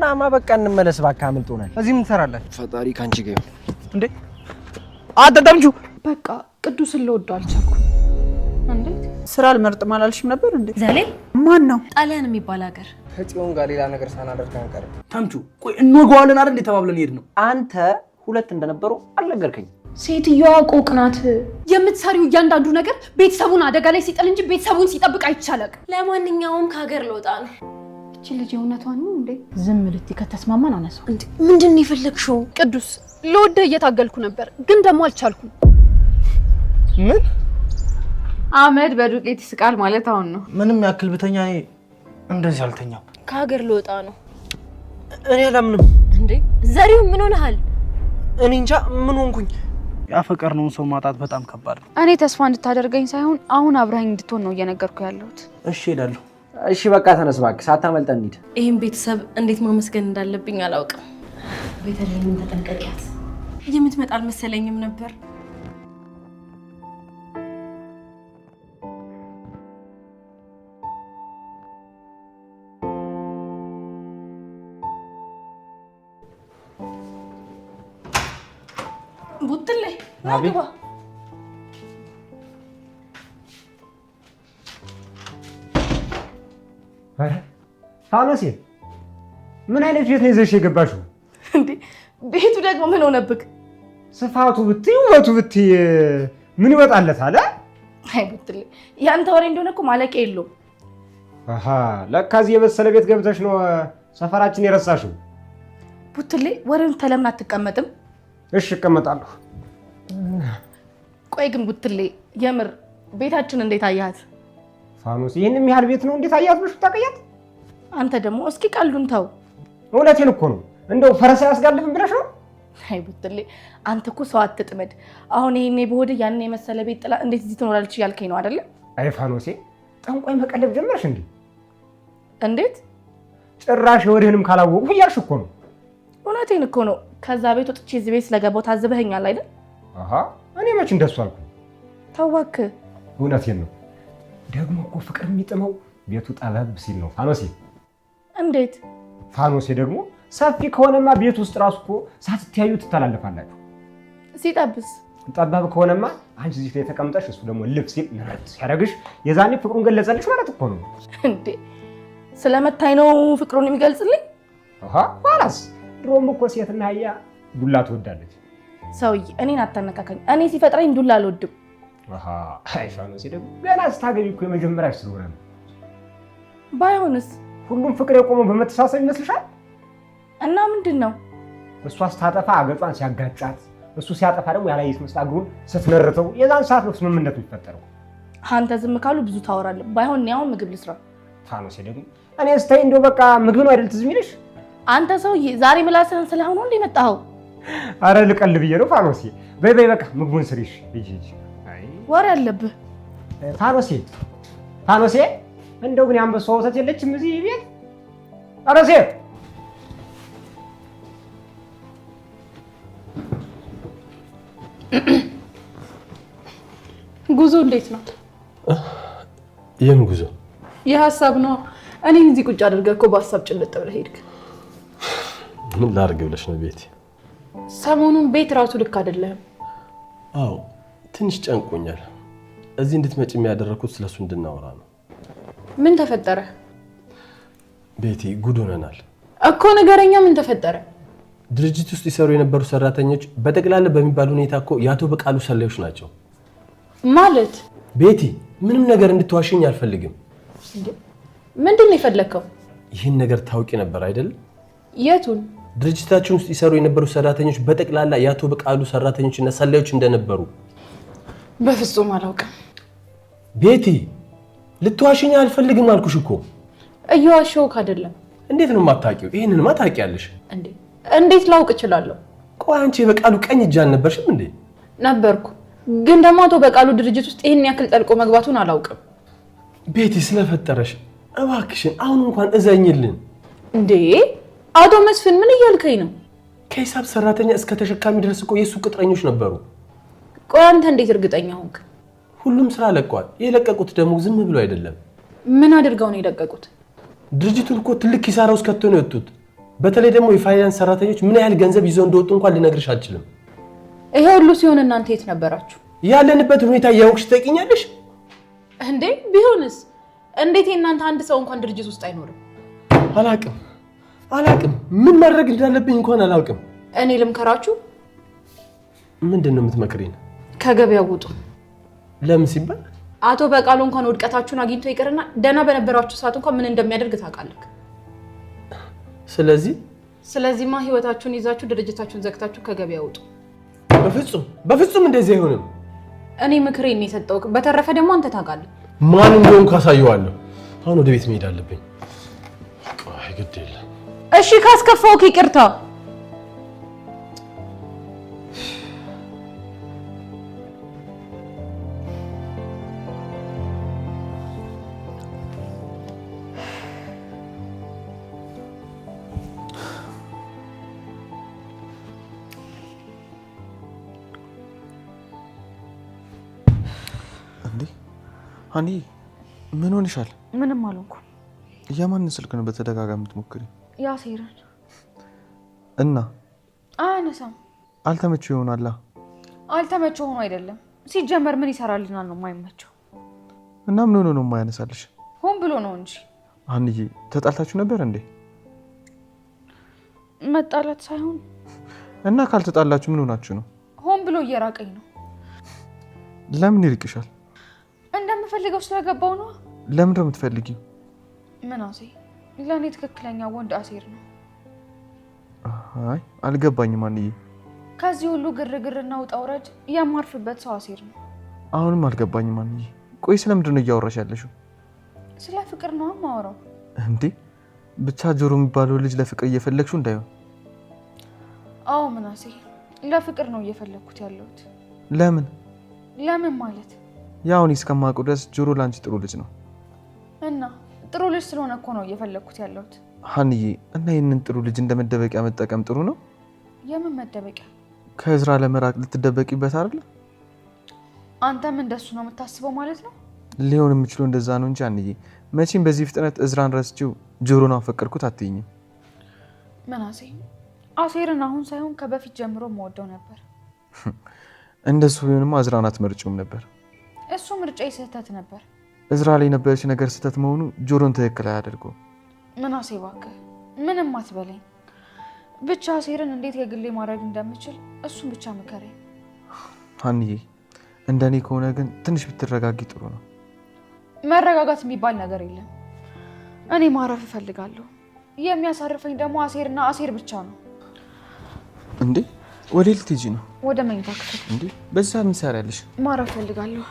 እናማ በቃ እንመለስ ባካ አምልጦናል እዚህ ምን ትሰራለህ ፈጣሪ ካንቺ ጋር እንዴ አንተ ተምቹ በቃ ቅዱስን ልወደው አልቻልኩም እንዴት ስራ አልመርጥም አላልሽም ነበር እንዴ ዛሬ ማን ነው ጣሊያን የሚባል ሀገር ከጽዮን ጋር ሌላ ነገር ሳናደርግ አንቀር ተምቹ ቆይ እንወጋዋለን አይደል ተባብለን ሄድ ነው አንተ ሁለት እንደነበሩ አልነገርከኝ ሴትዮዋ ቆቅ ናት የምትሰሪው እያንዳንዱ ነገር ቤተሰቡን አደጋ ላይ ሲጥል እንጂ ቤተሰቡን ሲጠብቅ አይቻልም ለማንኛውም ከሀገር ልወጣ ነው እቺ ልጅ እውነቷን ነው እንዴ ዝም ልትይ ከተስማማን አነሳው እንዴ ምንድነው የፈለግሽው ቅዱስ ልወደህ እየታገልኩ ነበር ግን ደግሞ አልቻልኩም ምን አመድ በዱቄት ይስቃል ማለት አሁን ነው ምንም ያክል ብተኛ እንደዚህ አልተኛው ከሀገር ልወጣ ነው እኔ አላምንም እንዴ ዘሪው ምን ሆነሃል እኔ እንጃ ምን ሆንኩኝ ያፈቀርነውን ሰው ማጣት በጣም ከባድ ነው እኔ ተስፋ እንድታደርገኝ ሳይሆን አሁን አብረኸኝ እንድትሆን ነው እየነገርኩ ያለሁት እሺ ሄዳለሁ እሺ በቃ ተነስ እባክህ ሳታመልጠን እንሂድ ይሄን ቤተሰብ እንዴት ማመስገን እንዳለብኝ አላውቅም ቤተልሔምን ተጠንቀቂያት የምትመጣ አልመሰለኝም ነበር ቡጥሌ ናግባ አረ ታነሲ ምን አይነት ቤት ነው ይዘሽ የገባሽው እንዴ ቤቱ ደግሞ ምን ሆነብክ ስፋቱ ብትይ ውበቱ ብትይ ምን ይወጣለታል አይ ቡጥሌ ያንተ ወሬ እንደሆነ እኮ ማለቂያ የለውም አሃ ለካዚህ የመሰለ ቤት ገብተሽ ነው ሰፈራችን የረሳሽው ቡጥሌ ወሬውን ተለምን አትቀመጥም እሺ እቀመጣለሁ ቆይ ግን ቡጥሌ የምር ቤታችን እንዴት አያት ፋኖስ ይሄንም ያህል ቤት ነው እንዴት አያት ብሽ ታቀያት አንተ ደግሞ እስኪ ቀልዱን ተው እውነቴን እኮ ነው እንደው ፈረስ ያስጋልብን ብለሽ ነው አይ ቡጥሌ አንተ እኮ ሰው አትጥመድ አሁን ይሄኔ በሆደ ያን የመሰለ ቤት ጥላ እንዴት እዚህ ትኖራለች ያልከኝ ነው አይደል አይ ፋኖሴ ጠንቋይ መቀለብ ጀመርሽ እንዴት ጭራሽ ወደንም ካላወቁ ይያልሽ እኮ ነው እውነቴን እኮ ነው ከዛ ቤት ወጥቼ እዚህ ቤት ስለገባው ታዝበኸኛል አይደል አሃ እኔ መች እንደሱ አልኩ ታዋክ እውነቴን ነው ደግሞ እኮ ፍቅር የሚጥመው ቤቱ ጠበብ ሲል ነው ፋኖሴ እንዴት ፋኖሴ ደግሞ ሰፊ ከሆነማ ቤት ውስጥ ራሱ እኮ ሳትተያዩ ትተላለፋላችሁ ሲጠብስ ጠባብ ከሆነማ አንቺ እዚህ ላይ ተቀምጠሽ እሱ ደግሞ ልብ ሲል ነረት ሲያደርግሽ የዛኔ ፍቅሩን ገለጸልሽ ማለት እኮ ነው እንዴ ስለመታይ ነው ፍቅሩን የሚገልጽልኝ አሃ ዋላስ ድሮም እኮ ሴትና አህያ ዱላ ትወዳለች ሰውዬ እኔን አታነካካኝ እኔ ሲፈጥረኝ ዱላ አልወድም አሃ አይ ፋኖሴ ደግሞ ገና ስታገቢ እኮ የመጀመሪያሽ ስለሆነ ነው ባይሆንስ ሁሉም ፍቅር የቆመው በመተሳሰብ ይመስልሻል እና ምንድነው እሷ ስታጠፋ አገጯን ሲያጋጫት እሱ ሲያጠፋ ደግሞ ያላየት መስላ እግሩን ስትነርተው የዛን ሰዓት ነው ስምምነቱ የሚፈጠረው አንተ ዝም ካሉ ብዙ ታወራለህ ባይሆን ያው ምግብ ልስራ ፋኖሴ ደግሞ እኔ ስታይ እንደው በቃ ምግብ ነው አይደል ትዝ የሚልሽ አንተ ሰውዬ ዛሬ ምላስህን ስለሆነ እንደ መጣኸው አረ ልቀልብ ብዬ ነው ፋኖሴ በይ በይ በቃ ምግቡን ስሪሽ ሂጂ አይ ወሬ አለብህ ፋኖሴ እንደው ግን ያንበሷ ወተት የለችም እዚህ ቤት ፋኖሴ ጉዞ እንዴት ነው የምን ጉዞ የሐሳብ ነው እኔን እዚህ ቁጭ አድርገህ እኮ በሐሳብ ጭልጥ ብለህ ሄድክ ምን ላድርግ ብለሽ ነው ቤቲ ሰሞኑን ቤት ራሱ ልክ አይደለም አዎ ትንሽ ጨንቆኛል እዚህ እንድትመጪ የሚያደርኩት ስለሱ እንድናወራ ነው ምን ተፈጠረ ቤቲ ጉድ ሆነናል እኮ ነገረኛ ምን ተፈጠረ ድርጅት ውስጥ ይሰሩ የነበሩ ሰራተኞች በጠቅላላ በሚባል ሁኔታ እኮ ያቶ በቃሉ ሰላዮች ናቸው ማለት ቤቲ ምንም ነገር እንድትዋሽኝ አልፈልግም ምንድነው የፈለከው ይህን ነገር ታውቂ ነበር አይደል የቱን ድርጅታችን ውስጥ ይሰሩ የነበሩ ሰራተኞች በጠቅላላ ያቶ በቃሉ ሰራተኞችና ሰላዮች እንደነበሩ በፍጹም አላውቅም ቤቲ ልትዋሽኝ አልፈልግም አልኩሽ እኮ እየዋሸሁክ አይደለም እንዴት ነው የማታውቂው ይሄንንማ ታውቂያለሽ እንዴት ላውቅ እችላለሁ ቆይ አንቺ በቃሉ ቀኝ እጅ አልነበርሽም እንዴ ነበርኩ ግን ደግሞ አቶ በቃሉ ድርጅት ውስጥ ይሄን ያክል ጠልቆ መግባቱን አላውቅም ቤቲ ስለፈጠረሽ እባክሽን አሁን እንኳን እዘኝልን እንዴ አቶ መስፍን ምን እያልከኝ ነው ከሂሳብ ሰራተኛ እስከ ተሸካሚ ድረስ እኮ የሱ ቅጥረኞች ነበሩ ቆይ አንተ እንዴት እርግጠኛ ሆንክ ሁሉም ስራ ለቀዋል የለቀቁት ደግሞ ዝም ብሎ አይደለም ምን አድርገው ነው የለቀቁት ድርጅቱን እኮ ትልቅ ኪሳራ ውስጥ ከተው ነው የወጡት በተለይ ደግሞ የፋይናንስ ሰራተኞች ምን ያህል ገንዘብ ይዘው እንደወጡ እንኳን ልነግርሽ አልችልም። ይሄ ሁሉ ሲሆን እናንተ የት ነበራችሁ? ያለንበት ሁኔታ እያወቅሽ ትጠይቂኛለሽ እንዴ? ቢሆንስ እንዴት የእናንተ አንድ ሰው እንኳን ድርጅት ውስጥ አይኖርም? አላቅም ምን ማድረግ እንዳለብኝ እንኳን አላውቅም። እኔ ልምከራችሁ። ምንድን ነው የምትመክሪኝ? ከገበያው ውጡ። ለምን ሲባል? አቶ በቃሉ እንኳን ውድቀታችሁን አግኝቶ ይቅርና ደህና በነበራችሁ ሰዓት እንኳን ምን እንደሚያደርግ ታውቃለህ። ስለዚህማ ህይወታችሁን ይዛችሁ ድርጅታችሁን ዘግታችሁ ከገበያው ውጡ። በፍጹም እንደዚህ አይሆንም። እኔ ምክሬን ነው የሰጠሁት። በተረፈ ደግሞ አንተ ታውቃለህ ማን እንደሆነ ካሳየዋለሁ። አሁን ወደ ቤት መሄድ አለብኝ። አይ ግድ የለም። እሺ ካስከፋውክ ይቅርታ። ሃኒ ምን ሆነሻል? ምንም አልሆንኩም። የማንን ስልክ ነው በተደጋጋሚ የምትሞክሪው? ያሴርን። እና አያነሳም። አልተመቸው ይሆናል። አልተመቸው ሆኖ አይደለም። ሲጀመር ምን ይሰራልናል ነው የማይመቸው። እና ምን ሆኖ ነው የማያነሳልሽ? ሆን ብሎ ነው እንጂ። ሃኒዬ ተጣልታችሁ ነበር እንዴ? መጣላት ሳይሆን። እና ካልተጣላችሁ ምን ሆናችሁ ነው? ሆን ብሎ እየራቀኝ ነው። ለምን ይርቅሻል? እንደምፈልገው ስለገባው ነው። ለምን ነው የምትፈልጊው? ምናሴ ለኔ ትክክለኛ ወንድ አሴር ነው። አይ አልገባኝም ሃኒዬ። ከዚህ ሁሉ ግርግርና ውጣ ውረድ የማርፍበት ሰው አሴር ነው። አሁንም አልገባኝም ሃኒዬ። ቆይ ስለምንድን ነው እያወራሽ ያለሽው? ስለ ፍቅር ነው የማወራው። እንዴ ብቻ ጆሮ የሚባለው ልጅ ለፍቅር እየፈለግሽው እንዳይሆን። አዎ ምናሴ ለፍቅር ነው እየፈለግኩት ያለሁት። ለምን ማለት ያው እኔ እስከማውቀው ድረስ ጆሮ ላንቺ ጥሩ ልጅ ነው። እና ጥሩ ልጅ ስለሆነ እኮ ነው እየፈለግኩት ያለሁት። ሃኒዬ እና ይህንን ጥሩ ልጅ እንደ መደበቂያ መጠቀም ጥሩ ነው? የምን መደበቂያ? ከእዝራ ለመራቅ ልትደበቂበት አይደል? አንተም እንደሱ ነው የምታስበው ማለት ነው? ሊሆን የሚችለው እንደዛ ነው እንጂ ሃኒዬ መቼም በዚህ ፍጥነት እዝራን ረስቼው ጆሮን አፈቀርኩት አትይኝም። ምናሴ አሴርን አሁን ሳይሆን ከበፊት ጀምሮ መወደው ነበር። እንደሱ ቢሆንማ እዝራን አትመርጪውም ነበር። እሱ ምርጫዬ ስህተት ነበር። እዝራ ላይ የነበረች ነገር ስህተት መሆኑ ጆሮን ትክክል አያደርገውም። ምናሴ እባክህ ምንም አትበለኝ። ብቻ አሴርን እንዴት የግሌ ማድረግ እንደምችል እሱን ብቻ ምከረኝ። ሃኒዬ እንደኔ ከሆነ ግን ትንሽ ብትረጋጊ ጥሩ ነው። መረጋጋት የሚባል ነገር የለም። እኔ ማረፍ እፈልጋለሁ። የሚያሳርፈኝ ደግሞ አሴርና አሴር ብቻ ነው። እንዴ ወዴት ልትሄጂ ነው? ወደ መኝታ ክፍል። እንዴ በዛ ምን ትሰሪያለሽ? ማረፍ እፈልጋለሁ።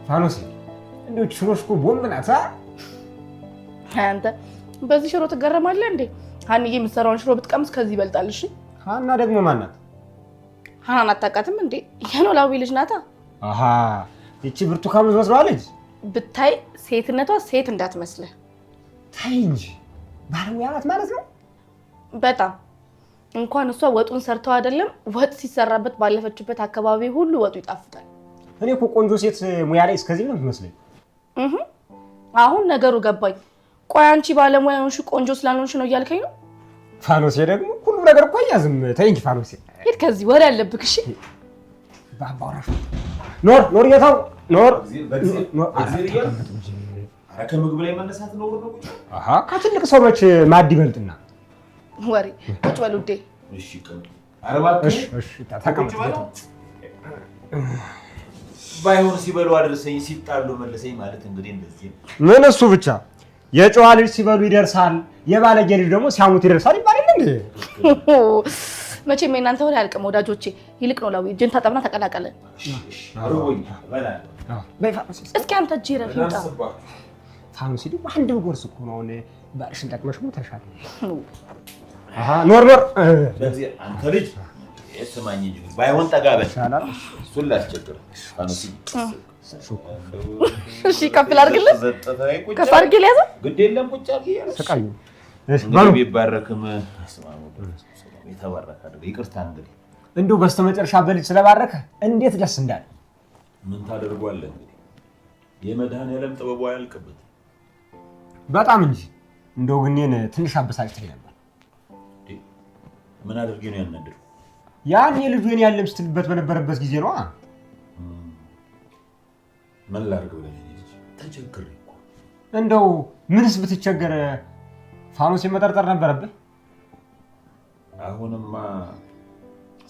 ፋኖሴ እንደው ሽሮሽ እኮ ቦምብ ናት። አንተ በዚህ ሽሮ ትገረማለህ እንዴ? ሃኒዬ የምትሰራውን ሽሮ ብትቀምስ ከዚህ ይበልጣል። እሺ ሃና ደግሞ ማን ናት? ሃናን አታውቃትም እንዴ? የኖላዊ ልጅ ናታ። አሃ እቺ ብርቱካን መስሏለች። ብታይ ሴትነቷ ሴት እንዳትመስልህ። ታይ እንጂ ባለሙያ ናት ማለት ነው። በጣም እንኳን እሷ ወጡን ሰርተው አይደለም ወጥ ሲሰራበት ባለፈችበት አካባቢ ሁሉ ወጡ ይጣፍጣል። እኔ እኮ ቆንጆ ሴት ሙያ ላይ እስከዚህ ነው የምትመስለኝ። አሁን ነገሩ ገባኝ። ቆይ አንቺ ባለሙያ ሆንሽ ቆንጆ ስላልሆንሽ ነው እያልከኝ ነው? ፋኖሴ ደግሞ ሁሉ ነገር እኮ ያዝም። ተይ እንጂ ፋኖሴ ሂድ ከዚህ ወሬ ያለብክ። እሺ ባባራሽ ኖር የታው ኖር ከምግብ ላይ መነሳት ነው ነው። አሃ ከትልቅ ሰው መች ማድ ይበልጥና ወሬ ቁጭ በል ውዴ። እሺ አረባክሽ እሺ ተቀመጥ። ባይሆን ሲበሉ አድርሰኝ ሲጣሉ መለሰኝ ማለት እንግዲህ እንደዚህ ምን እሱ ብቻ የጨዋ ልጅ ሲበሉ ይደርሳል፣ የባለጌ ልጅ ደግሞ ሲያሙት ይደርሳል ይባላል እንዴ? መቼም የእናንተ ወሬ አልቀም ወዳጆቼ። ይልቅ ነው ላዊ እጅን ታጠብና ተቀላቀለን። አሮኝ በላል እስኪ አንተ ጅረፍ ይጣ ፋኖሴ ደግሞ አንድ ጎርስ እኮ ነው አሁን ባልሽን ጠቅመሽ ሙተሻል። አሃ ኖር በዚህ አንተ ልጅ እስማኝ እንጂ ባይሆን ጠጋ በል እሱን ላስቸግር ፋኖሴ። እሺ ከፍ ላድርግልህ? ከፍ አድርጌ ልያዘው? ግድ የለም ቁጭ አድርጌ ተቃዩ ባሉ ቢባረክም የተባረከ አይደል? ይቅርታ እንግዲህ እንደው በስተመጨረሻ በልጅ ስለባረከ እንዴት ደስ እንዳለ። ምን ታደርጓለህ እንግዲህ የመድኃኒዓለም ጥበቡ አያልቅበት። በጣም እንጂ እንደው ግን እኔን ትንሽ አበሳጭተኝ ነበር። ምን አድርጌ ነው ያናደድኩ? ያን የልጁ የኔ ያለም ስትልበት በነበረበት ጊዜ ነው። ምን ላድርግ ብለህ ተቸግሬ እኮ። እንደው ምንስ ብትቸገር ፋኖስ መጠርጠር ነበረብህ? አሁንማ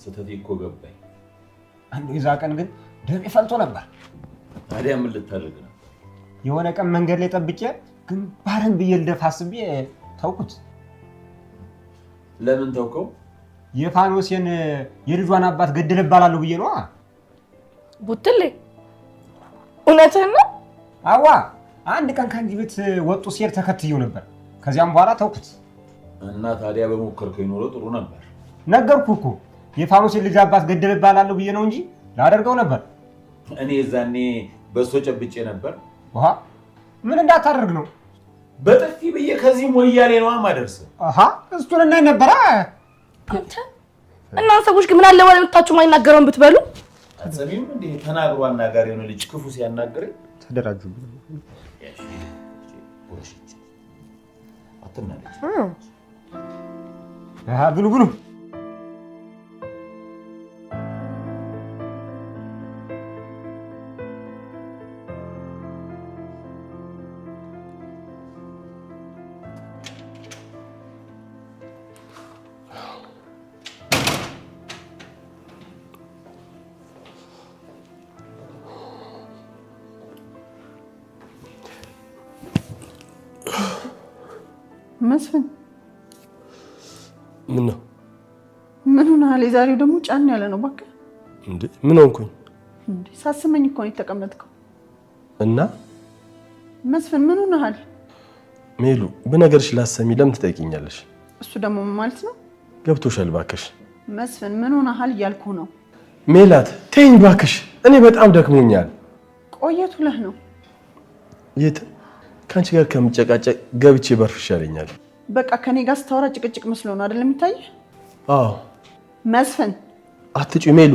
ስተቴ እኮ ገባኝ። እንደው የዛ ቀን ግን ደም ይፈልጦ ነበር። ታዲያ ምን ልታደርግ ነው? የሆነ ቀን መንገድ ላይ ጠብቄ ግንባርን ብዬ ልደፋ አስቤ ተውኩት። ለምን ተውከው? የፋኖስን የልጇን አባት ገደለ እባላለሁ ብዬ ነው። ቡትሌ እውነትህን ነው? አዋ አንድ ቀን ከአንድ ቤት ወጡ ሲሄድ ተከትየው ነበር። ከዚያም በኋላ ተውኩት። እና ታዲያ በሞከርከው ኖሮ ጥሩ ነበር። ነገርኩህ እኮ የፋኖስን ልጅ አባት ገደለ እባላለሁ ብዬ ነው እንጂ ላደርገው ነበር። እኔ ዛኔ በሶ ጨብጬ ነበር። ምን እንዳታደርግ ነው? በጥፊ ብዬ ከዚህ ሞያሌ ነው ማደርስ። እሱን እናይ ነበር። አንተ እናንተ ሰዎች ግን ምን አለ ወለ መጣችሁ ማይናገረውን ብትበሉ። አትሰሚም እንዴ? ተናግሮ አናጋሪ የሆነ ልጅ ክፉ ሲያናግረኝ ተደራጁ። አትናለች። ብሉ ብሉ። መስፍን ምን ነው? ምን ሆነሃል? የዛሬው ደግሞ ጫን ያለ ነው። እባክህ እንዴ ምን ሆንኩኝ? እንዴ ሳስመኝ እኮ ነው የተቀመጥከው። እና መስፍን ምን ሆነሃል? ሜሉ በነገርሽ ላሰሚ ለምን ትጠይቂኛለሽ? እሱ ደግሞ ምን ማለት ነው? ገብቶሻል እባክሽ። መስፍን ምን ሆነሃል እያልኩ ነው። ሜላት ተይኝ እባክሽ፣ እኔ በጣም ደክሞኛል። ቆየት ብለህ ነው? የት ከአንቺ ጋር ከምጨቃጨቅ ገብቼ በርፍ ይሻለኛል። በቃ ከኔ ጋር ስታወራ ጭቅጭቅ መስሎ ነው አይደል የሚታየህ? አዎ መስፍን አትጩ ሜሉ።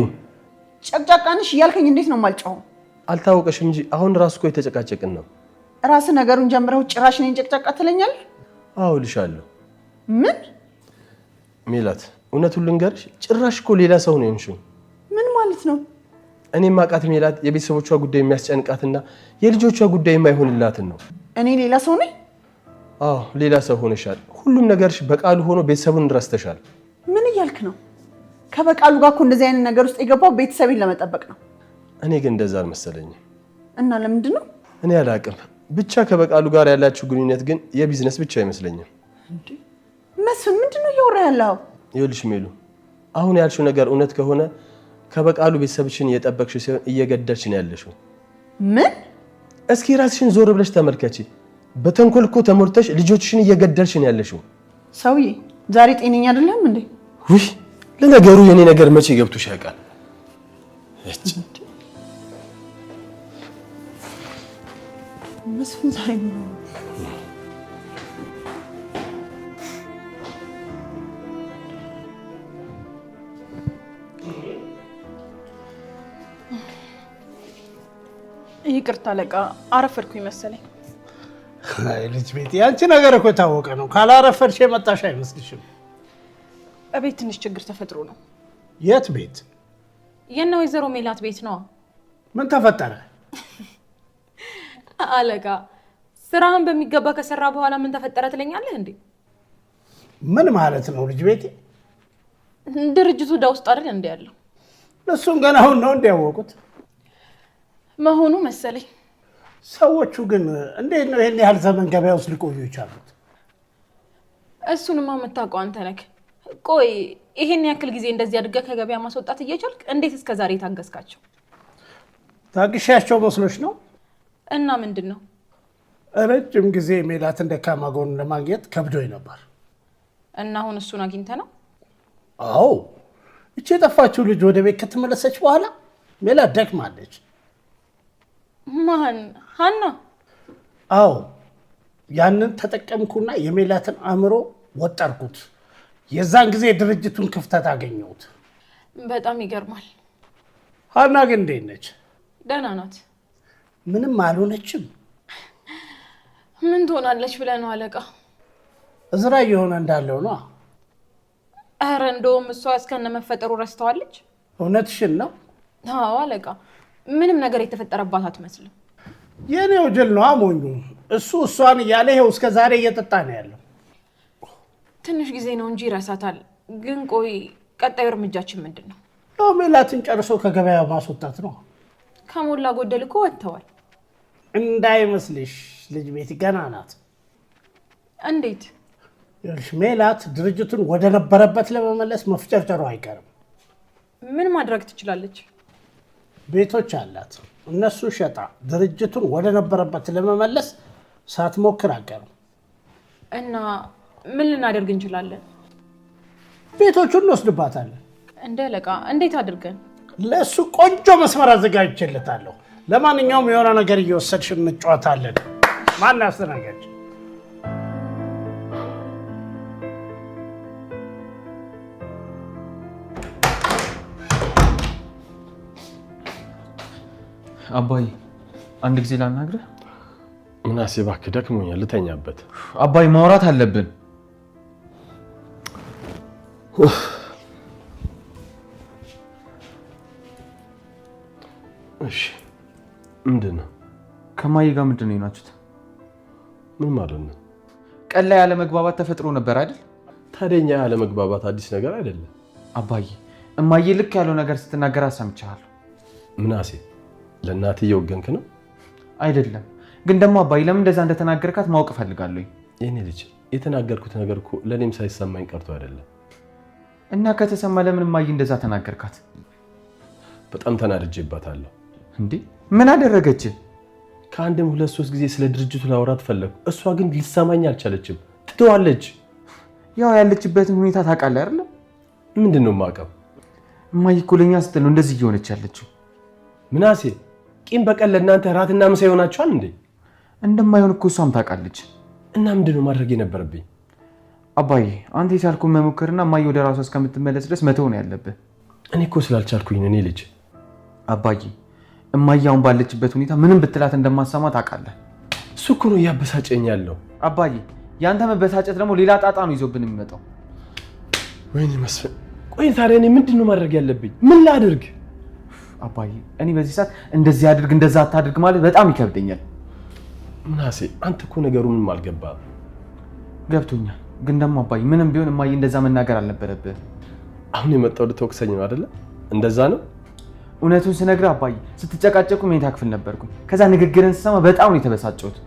ጨቅጫቃንሽ እያልከኝ እንዴት ነው የማልጨው? አልታወቀሽም እንጂ አሁን ራሱ እኮ የተጨቃጨቅን ነው። ራስ ነገሩን ጀምረው ጭራሽ እኔን ጨቅጫቃ ትለኛለህ? አዎ ልሻለሁ። ምን ሜላት እውነቱን ልንገርሽ፣ ጭራሽ እኮ ሌላ ሰው ነው የሆንሽው። ምን ማለት ነው? እኔ ማቃት ሜላት የቤተሰቦቿ ጉዳይ የሚያስጨንቃትና የልጆቿ ጉዳይ የማይሆንላትን ነው። እኔ ሌላ ሰው ነኝ? አዎ ሌላ ሰው ሆነሻል። ሁሉም ነገርሽ በቃሉ ሆኖ ቤተሰቡን ረስተሻል። ምን እያልክ ነው? ከበቃሉ ጋር እኮ እንደዚህ አይነት ነገር ውስጥ የገባው ቤተሰቤን ለመጠበቅ ነው። እኔ ግን እንደዛ አልመሰለኝም። እና ለምንድን ነው? እኔ አላቅም። ብቻ ከበቃሉ ጋር ያላችሁ ግንኙነት ግን የቢዝነስ ብቻ አይመስለኝም። መስፍን ምንድን ነው እያወራ ያለው? ይኸውልሽ ሜሉ፣ አሁን ያልሽው ነገር እውነት ከሆነ ከበቃሉ ቤተሰብሽን እየጠበቅሽ ሲሆን እየገደልሽ ነው ያለሽው። ምን? እስኪ ራስሽን ዞር ብለሽ ተመልከቺ። በተንኮል እኮ ተሞልተሽ ልጆችሽን እየገደልሽ ነው ያለሽው። ሰውዬ ዛሬ ጤነኛ አይደለም እንዴ? ውይ ለነገሩ የኔ ነገር መቼ ገብቶሽ ያውቃል? መስፍን ዛሬ ነው ይቅርታ አለቃ፣ አረፈድኩኝ መሰለኝ። አይ ልጅ ቤት ያንቺ ነገር እኮ የታወቀ ነው። ካላረፈድሽ የመጣሽ አይመስልሽም? እቤት ትንሽ ችግር ተፈጥሮ ነው። የት ቤት? የእነ ወይዘሮ ሜላት ቤት ነው። ምን ተፈጠረ? አለቃ ስራህን በሚገባ ከሰራ በኋላ ምን ተፈጠረ ትለኛለህ እንዴ? ምን ማለት ነው ልጅ ቤቴ? ድርጅቱ እዳ ውስጥ አይደል እንዴ ያለው? እሱን ገና አሁን ነው እንዲያወቁት መሆኑ መሰለኝ። ሰዎቹ ግን እንዴት ነው ይሄን ያህል ዘመን ገበያ ውስጥ ሊቆዩ የቻሉት? እሱንማ የምታውቀው አንተ ነህ። ቆይ ይሄን ያክል ጊዜ እንደዚህ አድርገህ ከገበያ ማስወጣት እየቻልክ እንዴት እስከዛሬ ታገስካቸው? ታግሻቸው መስሎሽ ነው? እና ምንድን ነው? ረጅም ጊዜ ሜላትን ደካማ ጎን ለማግኘት ከብዶኝ ነበር። እና አሁን እሱን አግኝተህ ነው? አዎ፣ እቺ የጠፋችው ልጅ ወደ ቤት ከተመለሰች በኋላ ሜላት ደክማለች። ማን? ሀና? አዎ፣ ያንን ተጠቀምኩና የሜላትን አእምሮ ወጠርኩት። የዛን ጊዜ ድርጅቱን ክፍተት አገኘሁት። በጣም ይገርማል። ሀና ግን እንዴት ነች? ደህና ናት። ምንም አልሆነችም። ምን ትሆናለች ብለህ ነው አለቃ? እዝራ እየሆነ እንዳለው ነው። ኧረ እንደውም እሷ እስከነ መፈጠሩ ረስተዋለች። እውነትሽን ነው? አዎ አለቃ፣ ምንም ነገር የተፈጠረባት አትመስልም። የኔው ጅል ነው አሞኙ። እሱ እሷን እያለ ይኸው እስከ ዛሬ እየጠጣ ነው ያለው። ትንሽ ጊዜ ነው እንጂ ይረሳታል። ግን ቆይ ቀጣዩ እርምጃችን ምንድን ነው? ያው ሜላትን ጨርሶ ከገበያ ማስወጣት ነው። ከሞላ ጎደል እኮ ወጥተዋል። እንዳይመስልሽ ልጅ ቤት ገና ናት። እንዴት? ሜላት ድርጅቱን ወደ ነበረበት ለመመለስ መፍጨርጨሩ አይቀርም። ምን ማድረግ ትችላለች? ቤቶች አላት። እነሱ ሸጣ ድርጅቱን ወደ ነበረበት ለመመለስ ሳትሞክር አቀርም። እና ምን ልናደርግ እንችላለን? ቤቶቹን እንወስድባታለን። እንደ አለቃ እንዴት አድርገን? ለእሱ ቆንጆ መስመር አዘጋጅቼለታለሁ። ለማንኛውም የሆነ ነገር እየወሰድሽ እንጫወታለን። ማን ያስተናጋጅ? አባዬ አንድ ጊዜ ላናግርህ። ምናሴ እባክህ ደክሞኛል፣ ልተኛበት። አባዬ ማውራት አለብን። እሺ ምንድን ነው? ከማዬ ጋር ምንድን ነው የሆናችሁት? ምን ማለት ነው? ቀን ላይ ያለመግባባት ተፈጥሮ ነበር አይደል? ታዲያ እኛ ያለመግባባት አዲስ ነገር አይደለም። አባዬ እማዬ ልክ ያለው ነገር ስትናገር ሰምቻለሁ። ምናሴ ለእናትህ እየወገንክ ነው? አይደለም ግን ደግሞ አባዬ ለምን እንደዛ እንደተናገርካት ማወቅ እፈልጋለሁ። የኔ ልጅ የተናገርኩት ነገር እኮ ለእኔም ሳይሰማኝ ቀርቶ አይደለም። እና ከተሰማ ለምን እማዬ እንደዛ ተናገርካት? በጣም ተናድጄባታለሁ። እንዴ ምን አደረገች? ከአንድም 2-3 ጊዜ ስለ ድርጅቱ ላወራት ፈለግኩ። እሷ ግን ልትሰማኝ አልቻለችም። ትተዋለች። ያው ያለችበትን ሁኔታ ታውቃለህ አይደል? ምንድን ነው የማውቀው? እማዬ እኮ ለእኛ ስትል ነው እንደዚህ እየሆነች ያለችው። ምናሴ ቂም በቀል ለእናንተ ራትና ምሳ ይሆናችኋል እንዴ? እንደማይሆን እኮ እሷም ታውቃለች። እና ምንድን ነው ማድረግ የነበረብኝ? አባዬ አንተ የቻልኩን መሞከርና እማዬ ወደ ራሷ እስከምትመለስ ድረስ መተው ነው ያለብህ። እኔ እኮ ስላልቻልኩኝ እኔ ልጅ። አባዬ እማዬ አሁን ባለችበት ሁኔታ ምንም ብትላት እንደማሰማ ታውቃለህ። እሱ እኮ ነው እያበሳጨኝ ያለው። አባዬ ያንተ መበሳጨት ደግሞ ሌላ ጣጣ ነው ይዞብን የሚመጣው። ወይኔ መስፍን፣ ቆይ ታዲያ እኔ ምንድን ነው ማድረግ ያለብኝ? ምን ላድርግ? አባዬ እኔ በዚህ ሰዓት እንደዚህ አድርግ እንደዛ አታድርግ ማለት በጣም ይከብደኛል። ምናሴ አንተ እኮ ነገሩ ምንም አልገባህም። ገብቶኛል፣ ግን ደግሞ አባዬ ምንም ቢሆን እማዬ እንደዛ መናገር አልነበረብህም። አሁን የመጣው ልትወቅሰኝ ነው አይደለ? እንደዛ ነው። እውነቱን ስነግርህ አባዬ ስትጨቃጨቁ መኝታ ክፍል ነበርኩኝ። ከዛ ንግግርን ስሰማ በጣም ነው የተበሳጨሁት።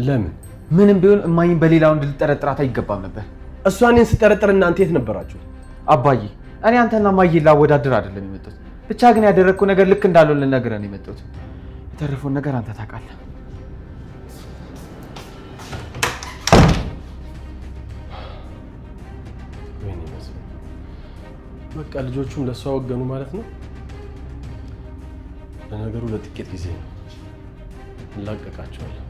ለምን? ምንም ቢሆን እማዬን በሌላ ወንድ ልጠረጥራት አይገባም ነበር። እሷ እኔን ስጠረጥር እናንተ የት ነበራችሁ? አባዬ እኔ አንተና እማዬን ላወዳድር አይደለም የመጣሁት። ብቻ ግን ያደረግኩት ነገር ልክ እንዳልሆነ ልነግርህ ነው የመጣሁት። የተረፈውን ነገር አንተ ታውቃለህ። በቃ ልጆቹም ለእሷ ወገኑ ማለት ነው። ለነገሩ ለጥቂት ጊዜ ነው፣ እንላቀቃቸዋለን።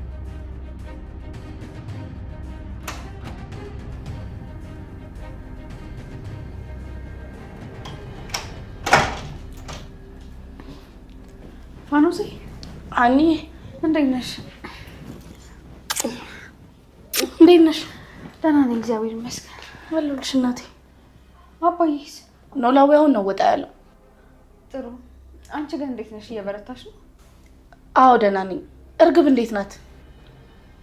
ፋኖሴ አኒ እንዴት ነሽ? እንዴት ነሽ? ደህና ነኝ እግዚአብሔር ይመስገን። አለሁልሽ እናቴ። አባዬስ? ኖላዊ አሁን ነው ወጣ ያለው። ጥሩ። አንቺ ግን እንዴት ነሽ? እየበረታሽ ነው? አዎ ደህና ነኝ። እርግብ እንዴት ናት?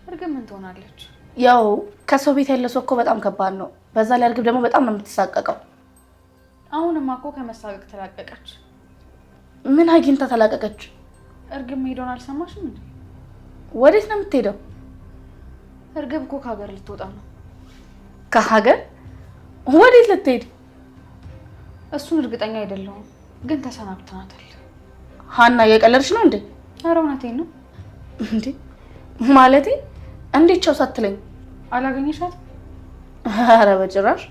እርግብ ምን ትሆናለች? ያው ከሰው ቤት ያለ ሰው እኮ በጣም ከባድ ነው። በዛ ላይ እርግብ ደግሞ በጣም ነው የምትሳቀቀው። አሁንማ እኮ ከመሳቀቅ ተላቀቀች። ምን አግኝታ ተላቀቀች? እርግብ መሄዷን አልሰማሽም እንዴ? ወዴት ነው የምትሄደው? እርግብ እኮ ከሀገር ልትወጣ ነው። ከሀገር? ወዴት ልትሄድ? እሱን እርግጠኛ አይደለሁም፣ ግን ተሰናብተናታል። ሀና እየቀለድሽ ነው እንዴ? ኧረ እውነቴን ነው። እንዴ ማለቴ እንዴት ቻው ሳትለኝ? አላገኘሻትም? ኧረ በጭራሽ።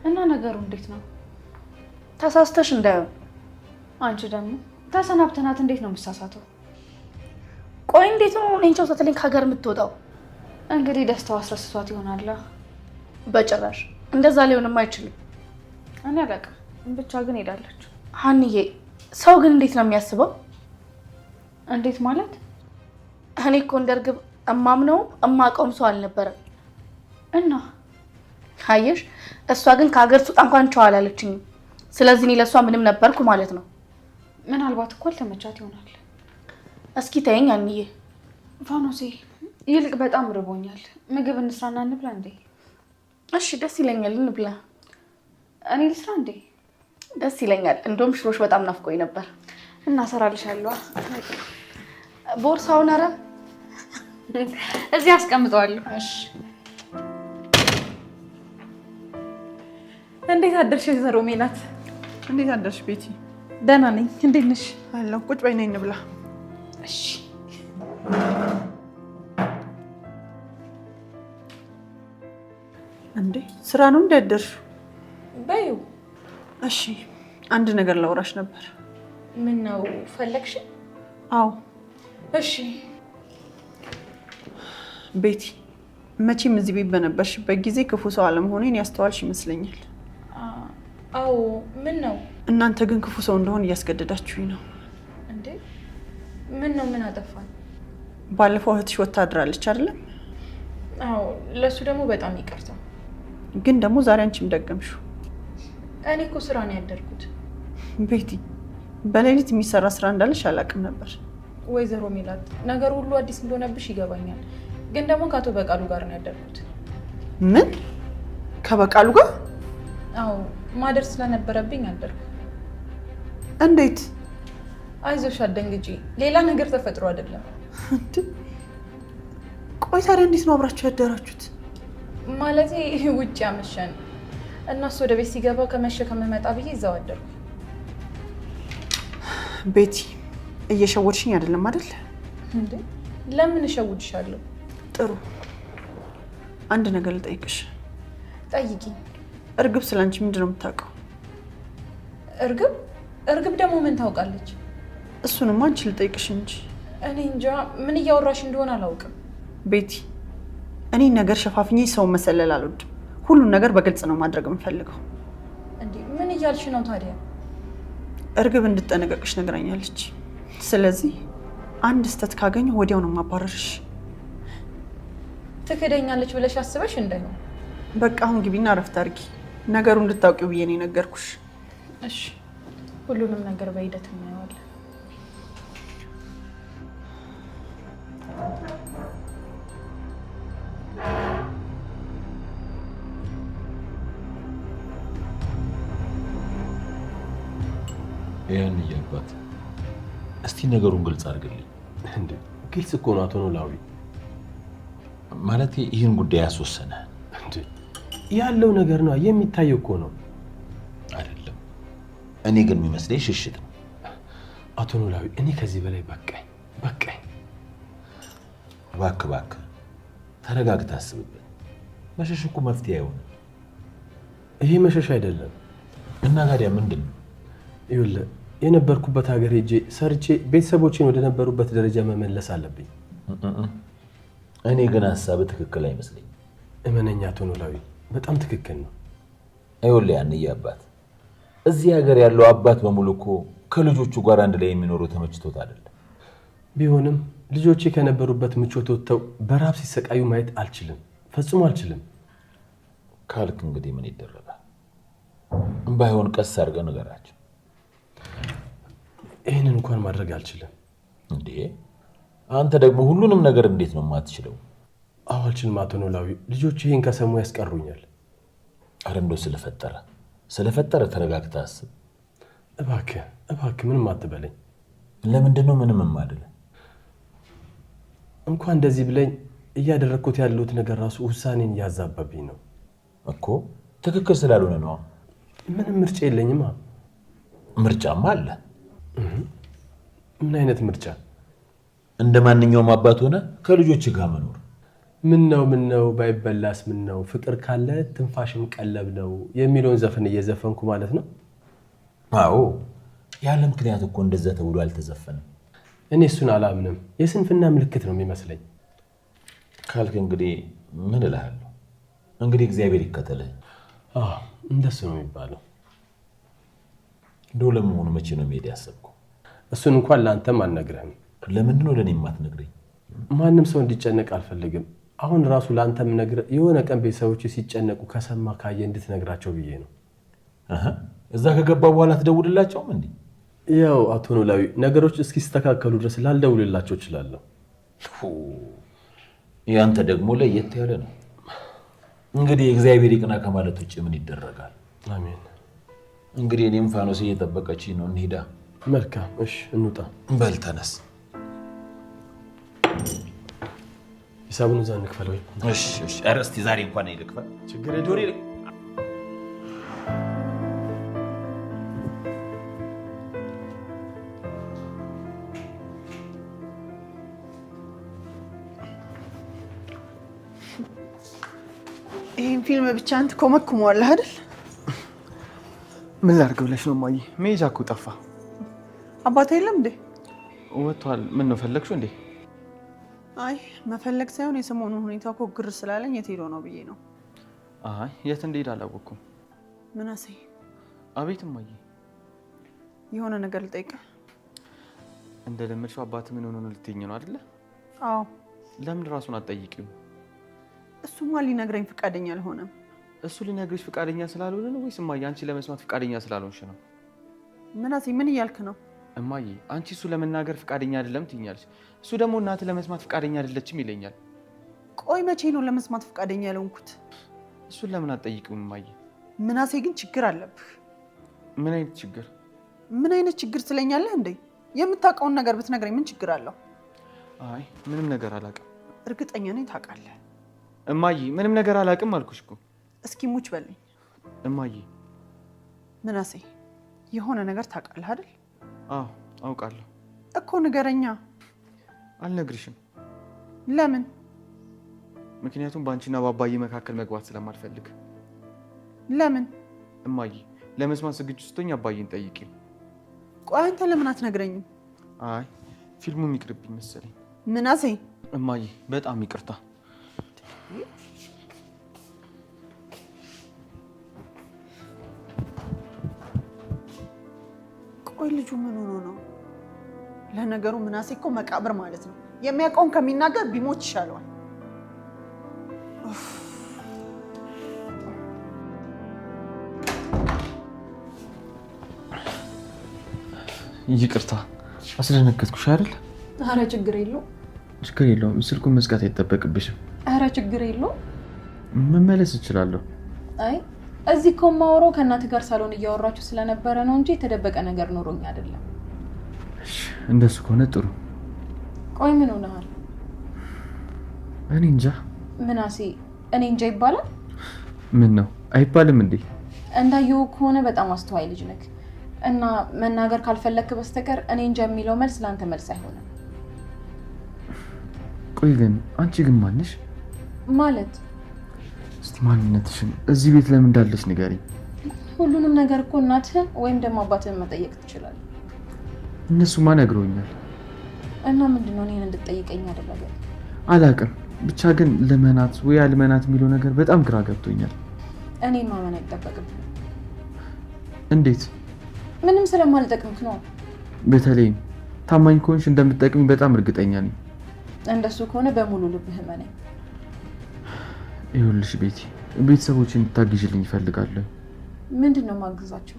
እና ነገሩ እንዴት ነው? ተሳስተሽ እንዳይሆን። አንቺ ደግሞ ተሰናብተናት እንዴት ነው የምሳሳተው? ቆይ እንዴት ነው እኔን ቻው ሳትለኝ ከሀገር የምትወጣው? እንግዲህ ደስታው አስረስቷት ይሆናል። በጭራሽ እንደዛ ሊሆንም አይችልም። እኔ አላውቅም፣ ብቻ ግን ሄዳለች። ሀንዬ ሰው ግን እንዴት ነው የሚያስበው? እንዴት ማለት? እኔ እኮ እንደ እርግብ እማምነውም እማውቀውም ሰው አልነበረም። እና አየሽ፣ እሷ ግን ከሀገር ትውጣ እንኳን ቻው አላለችኝም። ስለዚህ እኔ ለእሷ ምንም ነበርኩ ማለት ነው። ምናልባት እኮ አልተመቻት ይሆናል። እስኪ ተይኝ ሀንዬ። ፋኖሴ ይልቅ በጣም ርቦኛል። ምግብ እንስራና እንብላ እንዴ? እሺ ደስ ይለኛል፣ እንብላ። እኔ ልስራ እንዴ? ደስ ይለኛል። እንደውም ሽሮሽ በጣም ናፍቆኝ ነበር። እናሰራልሻለሁ። ቦርሳውን ኧረ እዚህ አስቀምጠዋለሁ። እሺ። እንዴት አደርሽ ወይዘሮ ሜላት? እንዴት አደርሽ ቤቲ? ደህና ነኝ። እንዴት ነሽ? አለሁ። ቁጭ በይ ነይ እንብላ። እሺ። እንዴ ስራ ነው እንዴ አደርሽው? በዩ። እሺ አንድ ነገር ላውራሽ ነበር። ምን ነው ፈለግሽ? አዎ። እሺ ቤቲ፣ መቼም እዚህ ቤት በነበርሽበት ጊዜ ክፉ ሰው አለመሆኔን ያስተዋልሽ ይመስለኛል። አዎ። ምን ነው? እናንተ ግን ክፉ ሰው እንደሆን እያስገደዳችሁኝ ነው። እንዴ ምን ነው? ምን አጠፋን? ባለፈው እህትሽ ወታደራለች አይደለም? አዎ። ለሱ ደግሞ በጣም ይቅርታ። ግን ደግሞ ዛሬ አንቺም ደገምሽው። እኔ እኮ ስራ ነው ያደርኩት። ቤቲ፣ በሌሊት የሚሰራ ስራ እንዳለሽ አላውቅም ነበር። ወይዘሮ ሜላት፣ ነገር ሁሉ አዲስ እንደሆነብሽ ይገባኛል። ግን ደግሞ ከአቶ በቃሉ ጋር ነው ያደርኩት። ምን? ከበቃሉ ጋር? አዎ፣ ማደር ስለነበረብኝ አደርኩ። እንዴት? አይዞሽ፣ አትደንግጪ። ሌላ ነገር ተፈጥሮ አይደለም። ቆይ ታዲያ እንዴት ነው አብራችሁ ያደራችሁት? ማለቴ ውጭ ያመሸን እና እሱ ወደ ቤት ሲገባ ከመሸ ከመመጣ ብዬ እዛው አደርኩ። ቤቲ፣ እየሸወድሽኝ አይደለም አይደል? እንዴ ለምን እሸውድሻለሁ? ጥሩ፣ አንድ ነገር ልጠይቅሽ። ጠይቂኝ። እርግብ ስላንቺ ምንድን ነው የምታውቀው? እርግብ ደግሞ ምን ታውቃለች? እሱንማ አንቺ ልጠይቅሽ እንጂ። እኔ እንጃ፣ ምን እያወራሽ እንደሆነ አላውቅም። ቤቲ፣ እኔ ነገር ሸፋፍኜ ሰውን መሰለል አልወድም። ሁሉን ነገር በግልጽ ነው ማድረግ የምፈልገው። እንዴ ምን እያልሽ ነው ታዲያ? እርግብ እንድጠነቀቅሽ ነግራኛለች። ስለዚህ አንድ ስህተት ካገኘ ወዲያው ነው ማባረርሽ። ትክደኛለች ብለሽ አስበሽ እንዳይሆን። በቃ አሁን ግቢና እረፍት አድርጊ። ነገሩ እንድታውቂው ብዬ ነው የነገርኩሽ። እሺ፣ ሁሉንም ነገር በሂደት እናየዋለን። ያን እያባት እስቲ ነገሩን ግልጽ አድርግልኝ። እንዴ ግልጽ እኮ ነው አቶ ኖላዊ። ማለት ይህን ጉዳይ ያስወሰነ እንዴ ያለው ነገር ነው የሚታየው እኮ ነው አይደለም? እኔ ግን የሚመስለኝ ሽሽት ነው። አቶ ኖላዊ እኔ ከዚህ በላይ በቃኝ። እባክህ ተረጋግተህ አስብበት። መሸሽ እኮ መፍትሄ አይሆንም። ይሄ መሸሽ አይደለም። እና ታዲያ ምንድን ነው? ይኸውልህ የነበርኩበት ሀገር ሄጄ ሰርቼ ቤተሰቦችን ወደ ነበሩበት ደረጃ መመለስ አለብኝ። እኔ ግን ሀሳብ ትክክል አይመስለኝም። እመነኛ አቶ ኖላዊ፣ በጣም ትክክል ነው። ይኸውልህ ያንዬ አባት፣ እዚህ ሀገር ያለው አባት በሙሉ እኮ ከልጆቹ ጋር አንድ ላይ የሚኖረው ተመችቶት አይደለም። ቢሆንም ልጆቼ ከነበሩበት ምቾት ወጥተው በራብ ሲሰቃዩ ማየት አልችልም፣ ፈጽሞ አልችልም። ካልክ እንግዲህ ምን ይደረጋል? ባይሆን ቀስ አድርገህ ንገራቸው። ይህንን እንኳን ማድረግ አልችልም። እንዴ አንተ ደግሞ ሁሉንም ነገር እንዴት ነው የማትችለው? አዎ አልችልም አቶ ኖላዊ፣ ልጆች ይህን ከሰሙ ያስቀሩኛል። ኧረ እንደው ስለፈጠረ ተረጋግተህ አስብ። እባክህ ምንም አትበለኝ። ለምንድን ነው ምንም የማልልህ? እንኳን እንደዚህ ብለኝ እያደረግኩት ያለሁት ነገር ራሱ ውሳኔን እያዛባብኝ ነው እኮ። ትክክል ስላልሆነ ነው። ምንም ምርጫ የለኝማ። ምርጫማ አለ። ምን አይነት ምርጫ? እንደ ማንኛውም አባት ሆነ ከልጆች ጋር መኖር። ምን ነው ባይበላስ ምን ነው፣ ፍቅር ካለ ትንፋሽም ቀለብ ነው የሚለውን ዘፈን እየዘፈንኩ ማለት ነው። አዎ ያለ ምክንያት እኮ እንደዛ ተብሎ አልተዘፈንም። እኔ እሱን አላምንም። የስንፍና ምልክት ነው የሚመስለኝ። ካልክ እንግዲህ ምን እልሃለሁ፣ እንግዲህ እግዚአብሔር ይከተልህ። እንደሱ ነው የሚባለው። እንደው ለመሆኑ መቼ ነው መሄድ ያሰብከው? እሱን እንኳን ለአንተም አልነግርህም። ለምንድን ነው ለኔ የማትነግረኝ? ማንም ሰው እንዲጨነቅ አልፈልግም። አሁን ራሱ ለአንተም ነግረ የሆነ ቀን ቤተሰቦች ሲጨነቁ ከሰማ ካየ እንድትነግራቸው ብዬ ነው። እዛ ከገባ በኋላ ትደውልላቸውም እንዴ? ያው አቶ ኖላዊ ነገሮች እስኪስተካከሉ ድረስ ላልደውልላቸው እችላለሁ። ያንተ ደግሞ ለየት ያለ ነው። እንግዲህ እግዚአብሔር ይቅና ከማለት ውጭ ምን ይደረጋል? አሜን። እንግዲህ እኔም ፋኖስ እየጠበቀችኝ ነው። እንሂዳ። መልካም። እሺ እንውጣ። በል ተነስ። ሂሳቡን እዛ እንክፈል ወይ? እሺ እሺ። ኧረ እስኪ ዛሬ እንኳን ልክፈል። ችግር የለውም። ይሄን ፊልም ብቻ አንተ ኮመክሟለህ አይደል? ምን ላድርግ ብለሽ ነው እማዬ? መሄጃ እኮ ጠፋ። አባቴ የለም እንዴ? ወጥቷል። ምን ነው ፈለግሽው እንዴ? አይ መፈለግ ሳይሆን የሰሞኑን ሁኔታ እኮ ግር ስላለኝ የት ሄዶ ነው ብዬ ነው። አይ የት እንደሄደ አላወኩም። ምናሴ። አቤት እማዬ። የሆነ ነገር ልጠይቅህ። እንደለመድሽው አባት ምን ሆኖ ነው ልትይኝ ነው አይደለ? አዎ። ለምን ራሱን አትጠይቂው? እሱማ ሊነግረኝ ፈቃደኛ አልሆነም። እሱ ሊነግርሽ ፈቃደኛ ስላልሆነ ነው ወይስ እማዬ አንቺ ለመስማት ፈቃደኛ ስላልሆንሽ ነው? ምናሴ ምን እያልክ ነው? እማዬ አንቺ እሱ ለመናገር ፈቃደኛ አይደለም ትይኛለሽ፣ እሱ ደግሞ እናት ለመስማት ፈቃደኛ አይደለችም ይለኛል። ቆይ መቼ ነው ለመስማት ፈቃደኛ ያልሆንኩት? እሱን ለምን አትጠይቂውም እማዬ? ምናሴ ግን ችግር አለብህ። ምን አይነት ችግር? ምን አይነት ችግር ትለኛለህ እንዴ? የምታውቀውን ነገር ብትነግረኝ ምን ችግር አለው? አይ ምንም ነገር አላውቅም። እርግጠኛ ነኝ ታውቃለህ። እማዬ ምንም ነገር አላውቅም አልኩሽ እኮ። እስኪ ሙች በልኝ እማዬ። ምናሴ የሆነ ነገር ታውቃለህ አይደል? አዎ አውቃለሁ እኮ ንገረኛ። አልነግርሽም። ለምን? ምክንያቱም በአንቺና በአባዬ መካከል መግባት ስለማልፈልግ። ለምን? እማዬ ለመስማት ዝግጁ ስትሆኝ አባዬን ጠይቂው። ቆይ አንተ ለምን አትነግረኝም? አይ ፊልሙም ይቅርብኝ መሰለኝ። ምናሴ። እማዬ በጣም ይቅርታ። ቆይ ልጁ ምን ሆኖ ነው? ለነገሩ ምናሴ እኮ መቃብር ማለት ነው። የሚያውቀውን ከሚናገር ቢሞት ይሻለዋል። ይቅርታ አስደነገጥኩሽ አይደል? ኧረ ችግር የለውም። ችግር የለውም። ስልኩን መዝጋት አይጠበቅብሽም። ኧረ ችግር የለውም። መመለስ እችላለሁ። አይ እዚህ እኮ የማወራው ከእናት ጋር ሳሎን እያወራችሁ ስለነበረ ነው እንጂ የተደበቀ ነገር ኖሮኝ አይደለም። እንደሱ ከሆነ ጥሩ። ቆይ ምን ሆነሃል? እኔ እንጃ። ምናሴ እኔ እንጃ ይባላል? ምን ነው አይባልም እንዴ? እንዳየው ከሆነ በጣም አስተዋይ ልጅ ነህ እና መናገር ካልፈለክ በስተቀር እኔ እንጃ የሚለው መልስ ለአንተ መልስ አይሆንም። ቆይ ግን አንቺ ግን ማንሽ? ማለት እስቲ ማንነትሽን እዚህ ቤት ለምን እንዳለሽ ንገሪኝ። ሁሉንም ነገር እኮ እናትህን ወይም ደግሞ አባትህን መጠየቅ ትችላለህ። እነሱማ ነግረውኛል። እና ምንድነው እኔን እንድትጠይቀኝ ያደረገ? አላውቅም። ብቻ ግን ልመናት ወይ አልመናት የሚለው ነገር በጣም ግራ ገብቶኛል። እኔን ማመን አይጠበቅብህም። እንዴት? ምንም ስለማልጠቅምክ ነው። በተለይም ታማኝ ከሆንሽ እንደምትጠቅሚ በጣም እርግጠኛ ነኝ። እንደሱ ከሆነ በሙሉ ልብህ እመነኝ። ይኸውልሽ ቤቲ፣ ቤተሰቦችን እንድታግዥልኝ እፈልጋለሁ። ምንድነው ማግዛቸው?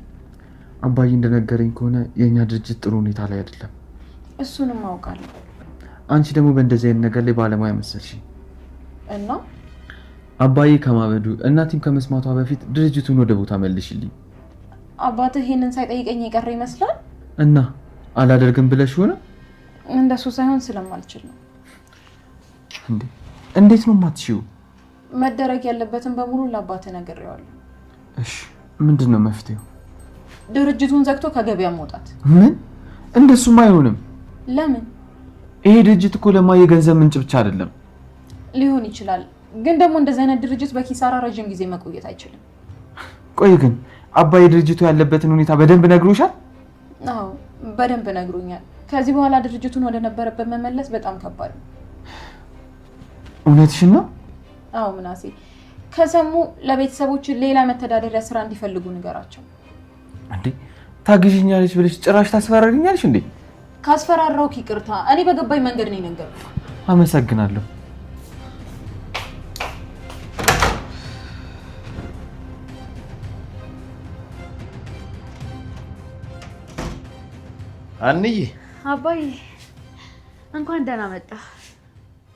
አባዬ እንደነገረኝ ከሆነ የእኛ ድርጅት ጥሩ ሁኔታ ላይ አይደለም። እሱንም አውቃለሁ። አንቺ ደግሞ በእንደዚህ አይነት ነገር ላይ ባለሙያ መሰልሽኝ እና አባዬ ከማበዱ እናቴም ከመስማቷ በፊት ድርጅቱን ወደ ቦታ መልሽልኝ። አባትህ ይሄንን ሳይጠይቀኝ የቀረ ይመስላል? እና አላደርግም ብለሽ ሆነ? እንደሱ ሳይሆን ስለማልችል ነው። እንዴት ነው የማትችይው? መደረግ ያለበትን በሙሉ ለአባትህ ነግሬዋለሁ። እሺ ምንድን ነው መፍትሄው? ድርጅቱን ዘግቶ ከገበያ መውጣት። ምን? እንደሱም አይሆንም። ለምን? ይሄ ድርጅት እኮ ለማየ ገንዘብ ምንጭ ብቻ አይደለም። ሊሆን ይችላል፣ ግን ደግሞ እንደዚህ አይነት ድርጅት በኪሳራ ረጅም ጊዜ መቆየት አይችልም። ቆይ ግን አባዬ ድርጅቱ ያለበትን ሁኔታ በደንብ ነግሮሻል? አዎ በደንብ ነግሮኛል። ከዚህ በኋላ ድርጅቱን ወደ ነበረበት መመለስ በጣም ከባድ ነው። እውነትሽን ነው? አዎ ምናሴ፣ ከሰሙ ለቤተሰቦች ሌላ መተዳደሪያ ስራ እንዲፈልጉ ንገራቸው። እንዴ ታግዥኛለች ብለሽ ጭራሽ ታስፈራሪኛለሽ እንዴ? ካስፈራራውክ ይቅርታ። እኔ በገባኝ መንገድ ነው የነገርኩህ። አመሰግናለሁ። አንዬ አባዬ እንኳን ደህና መጣ።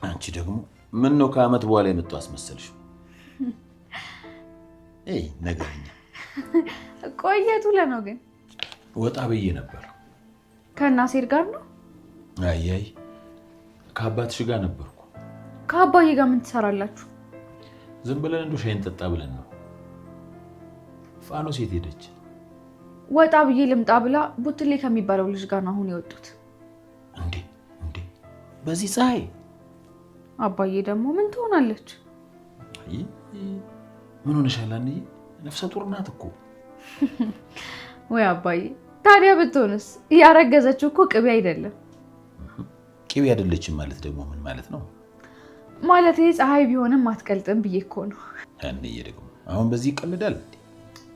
አንቺ ደግሞ ምን ነው ከአመት በኋላ የመጣው አስመሰልሽ? ነገርኛ ቆየቱ ለነው ግን ወጣ ብዬ ነበር። ከናሴር ጋር ነው? አይ ከአባትሽ ጋር ነበርኩ። ከአባዬ ጋር ምን ትሰራላችሁ? ዝም ብለን እንደው ሻይን ጠጣ ብለን ነው። ፋኖስ የት ሄደች? ወጣ ብዬ ልምጣ ብላ ቡትሌ ከሚባለው ልጅ ጋር ነው አሁን የወጡት። እንዴ በዚህ ፀሐይ? አባዬ ደግሞ ምን ትሆናለች? ምን ሆነሻል አንዬ? ነፍሰ ጡር ናት እኮ። ወይ አባዬ ታዲያ ብትሆንስ? ያረገዘችው እኮ ቅቤ አይደለም። ቅቤ አይደለችም ማለት ደግሞ ምን ማለት ነው? ማለት ፀሐይ ቢሆንም አትቀልጥም ብዬ እኮ ነው። አንዬ ደግሞ አሁን በዚህ ይቀልዳል እንዴ?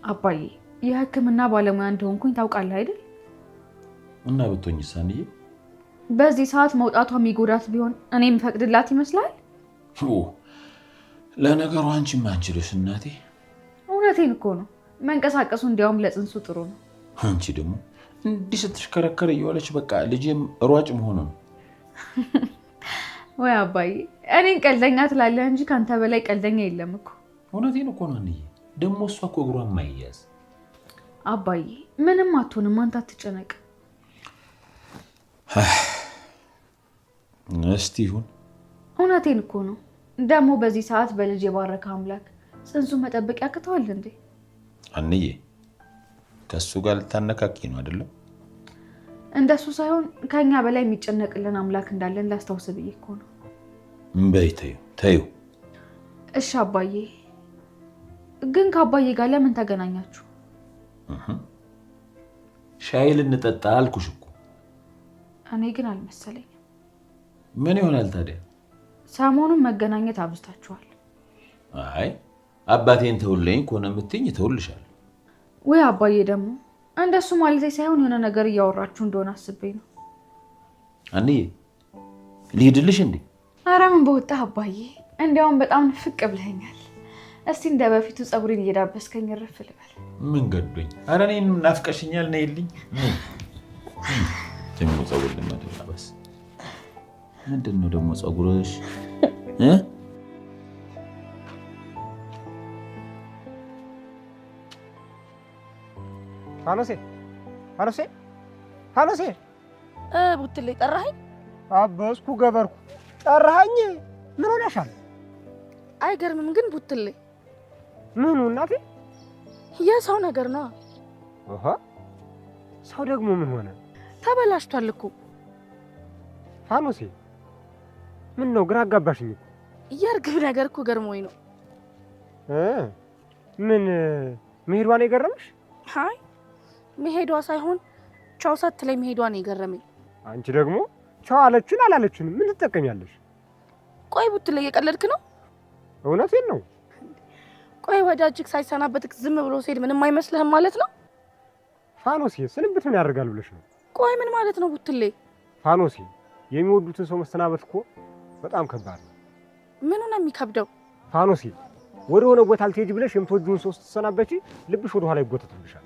አባዬ የሕክምና ባለሙያ እንደሆንኩኝ ታውቃለህ አይደል? እና ብትሆኝስ አንዬ? በዚህ ሰዓት መውጣቷ የሚጎዳት ቢሆን እኔ የምፈቅድላት ይመስላል? ለነገሩ አንቺም አንችልሽ እናቴ። እውነቴን እኮ ነው። መንቀሳቀሱ እንዲያውም ለጽንሱ ጥሩ ነው። አንቺ ደግሞ እንዲህ ስትሽከረከር እየዋለች በቃ ልጄም ሯጭ መሆኑ ነው። ወይ አባዬ እኔን ቀልደኛ ትላለህ እንጂ ካንተ በላይ ቀልደኛ የለም እኮ። እውነቴን እኮ ነው አንዬ። ደግሞ እሷ እኮ እግሯን ማይያዝ። አባዬ ምንም አትሆንም፣ አንተ አትጨነቅ። እስቲ ይሁን። እውነቴን እኮ ነው። ደግሞ በዚህ ሰዓት በልጅ የባረከ አምላክ ጽንሱ መጠበቅ ያቅተዋል እንዴ? አንዬ ከሱ ጋር ልታነካኪ ነው አይደለም? እንደሱ ሳይሆን ከኛ በላይ የሚጨነቅልን አምላክ እንዳለን ላስታውስ ብዬ እኮ ነው። በይ ተይው። እሺ አባዬ፣ ግን ከአባዬ ጋር ለምን ተገናኛችሁ? ሻይ ልንጠጣ አልኩሽ እኮ። እኔ ግን አልመሰለኝም። ምን ይሆናል ታዲያ? ሰሞኑን መገናኘት አብዝታችኋል። አይ አባቴን ተውልኝ ከሆነ የምትይኝ ተውልሻለሁ። ወይ አባዬ ደግሞ እንደሱ ማለት ሳይሆን የሆነ ነገር እያወራችሁ እንደሆነ አስቤ ነው። አንዬ ልሂድልሽ እንዴ? ኧረ ምን በወጣህ አባዬ፣ እንዲያውም በጣም ፍቅ ብለኸኛል። እስቲ እንደ በፊቱ ፀጉሬን እየዳበስከኝ እረፍ ልበል። ምን ገዶኝ? ኧረ እኔን ናፍቀሽኛል። ነይልኝ። ደግሞ ፀጉር ልመደባበስ። ምንድን ነው ደግሞ ፀጉርሽ? ፋኖሴ ቡትሌ ጠራኸኝ? አበስኩ ገበርኩ። ጠራኸኝ? ምን ሆነሻል? አይገርምም ግን ቡትሌ። ምኑ እናቴ? የሰው ነገር ነው። ሰው ደግሞ ምን ሆነ? ተበላሽቷል እኮ ፋኖሴ። ምን ነው ግራ አጋባሽኝ እኮ። የእርግብ ነገር እኮ ገርሞኝ ነው። ምን መሄዷ ነው የገረመሽ? አይ መሄዷ ሳይሆን ቻው ሳትለኝ መሄዷ ነው የገረመኝ። አንቺ ደግሞ ቻው አለችን አላለችንም ምን ትጠቀሚያለሽ? ቆይ ቡትሌ እየቀለድክ ነው? እውነቴን ነው። ቆይ ወዳጅክ ሳይሰናበትክ ዝም ብሎ ሲሄድ ምንም አይመስልህም ማለት ነው? ፋኖሴ ስንብት ምን ያደርጋል ብለሽ ነው? ቆይ ምን ማለት ነው ቡትሌ? ፋኖሴ የሚወዱትን ሰው መሰናበት እኮ በጣም ከባድ ነው። ምኑ ነው የሚከብደው? ፋኖሴ ወደ ሆነ ቦታ አልትሄጂ ብለሽ የምትወጂውን ሰው ስትሰናበቺ ልብሽ ወደ ኋላ ይጎተትልሻል።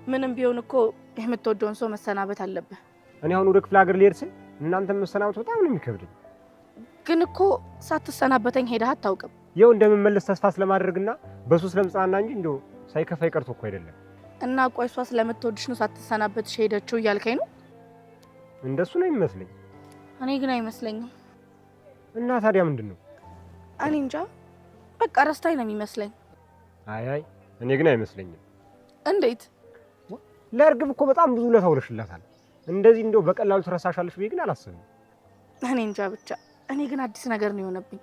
ምንም ቢሆን እኮ የምትወደውን ሰው መሰናበት አለብህ። እኔ አሁን ወደ ክፍለ ሀገር ልሄድ ስል እናንተም መሰናበት በጣም ነው የሚከብደኝ። ግን እኮ ሳትሰናበተኝ ሄደህ አታውቅም። ይኸው እንደምመለስ ተስፋ ስለማድረግና በሱ ስለምጽናና እንጂ እንደው ሳይከፋይ ቀርቶ እኮ አይደለም። እና ቆይ እሷ ስለምትወድሽ ነው ሳትሰናበትሽ ሄደችው እያልከኝ ነው? እንደሱ ነው የሚመስለኝ። እኔ ግን አይመስለኝም። እና ታዲያ ምንድን ነው? እኔ እንጃ በቃ ረስታኝ ነው የሚመስለኝ። አይ እኔ ግን አይመስለኝም። እንዴት? ለእርግብ እኮ በጣም ብዙ ውለታ ውለሽላታል። እንደዚህ እንደው በቀላሉ ትረሳሻለሽ ብዬ ግን አላስብም። እኔ እንጃ ብቻ እኔ ግን አዲስ ነገር ነው የሆነብኝ።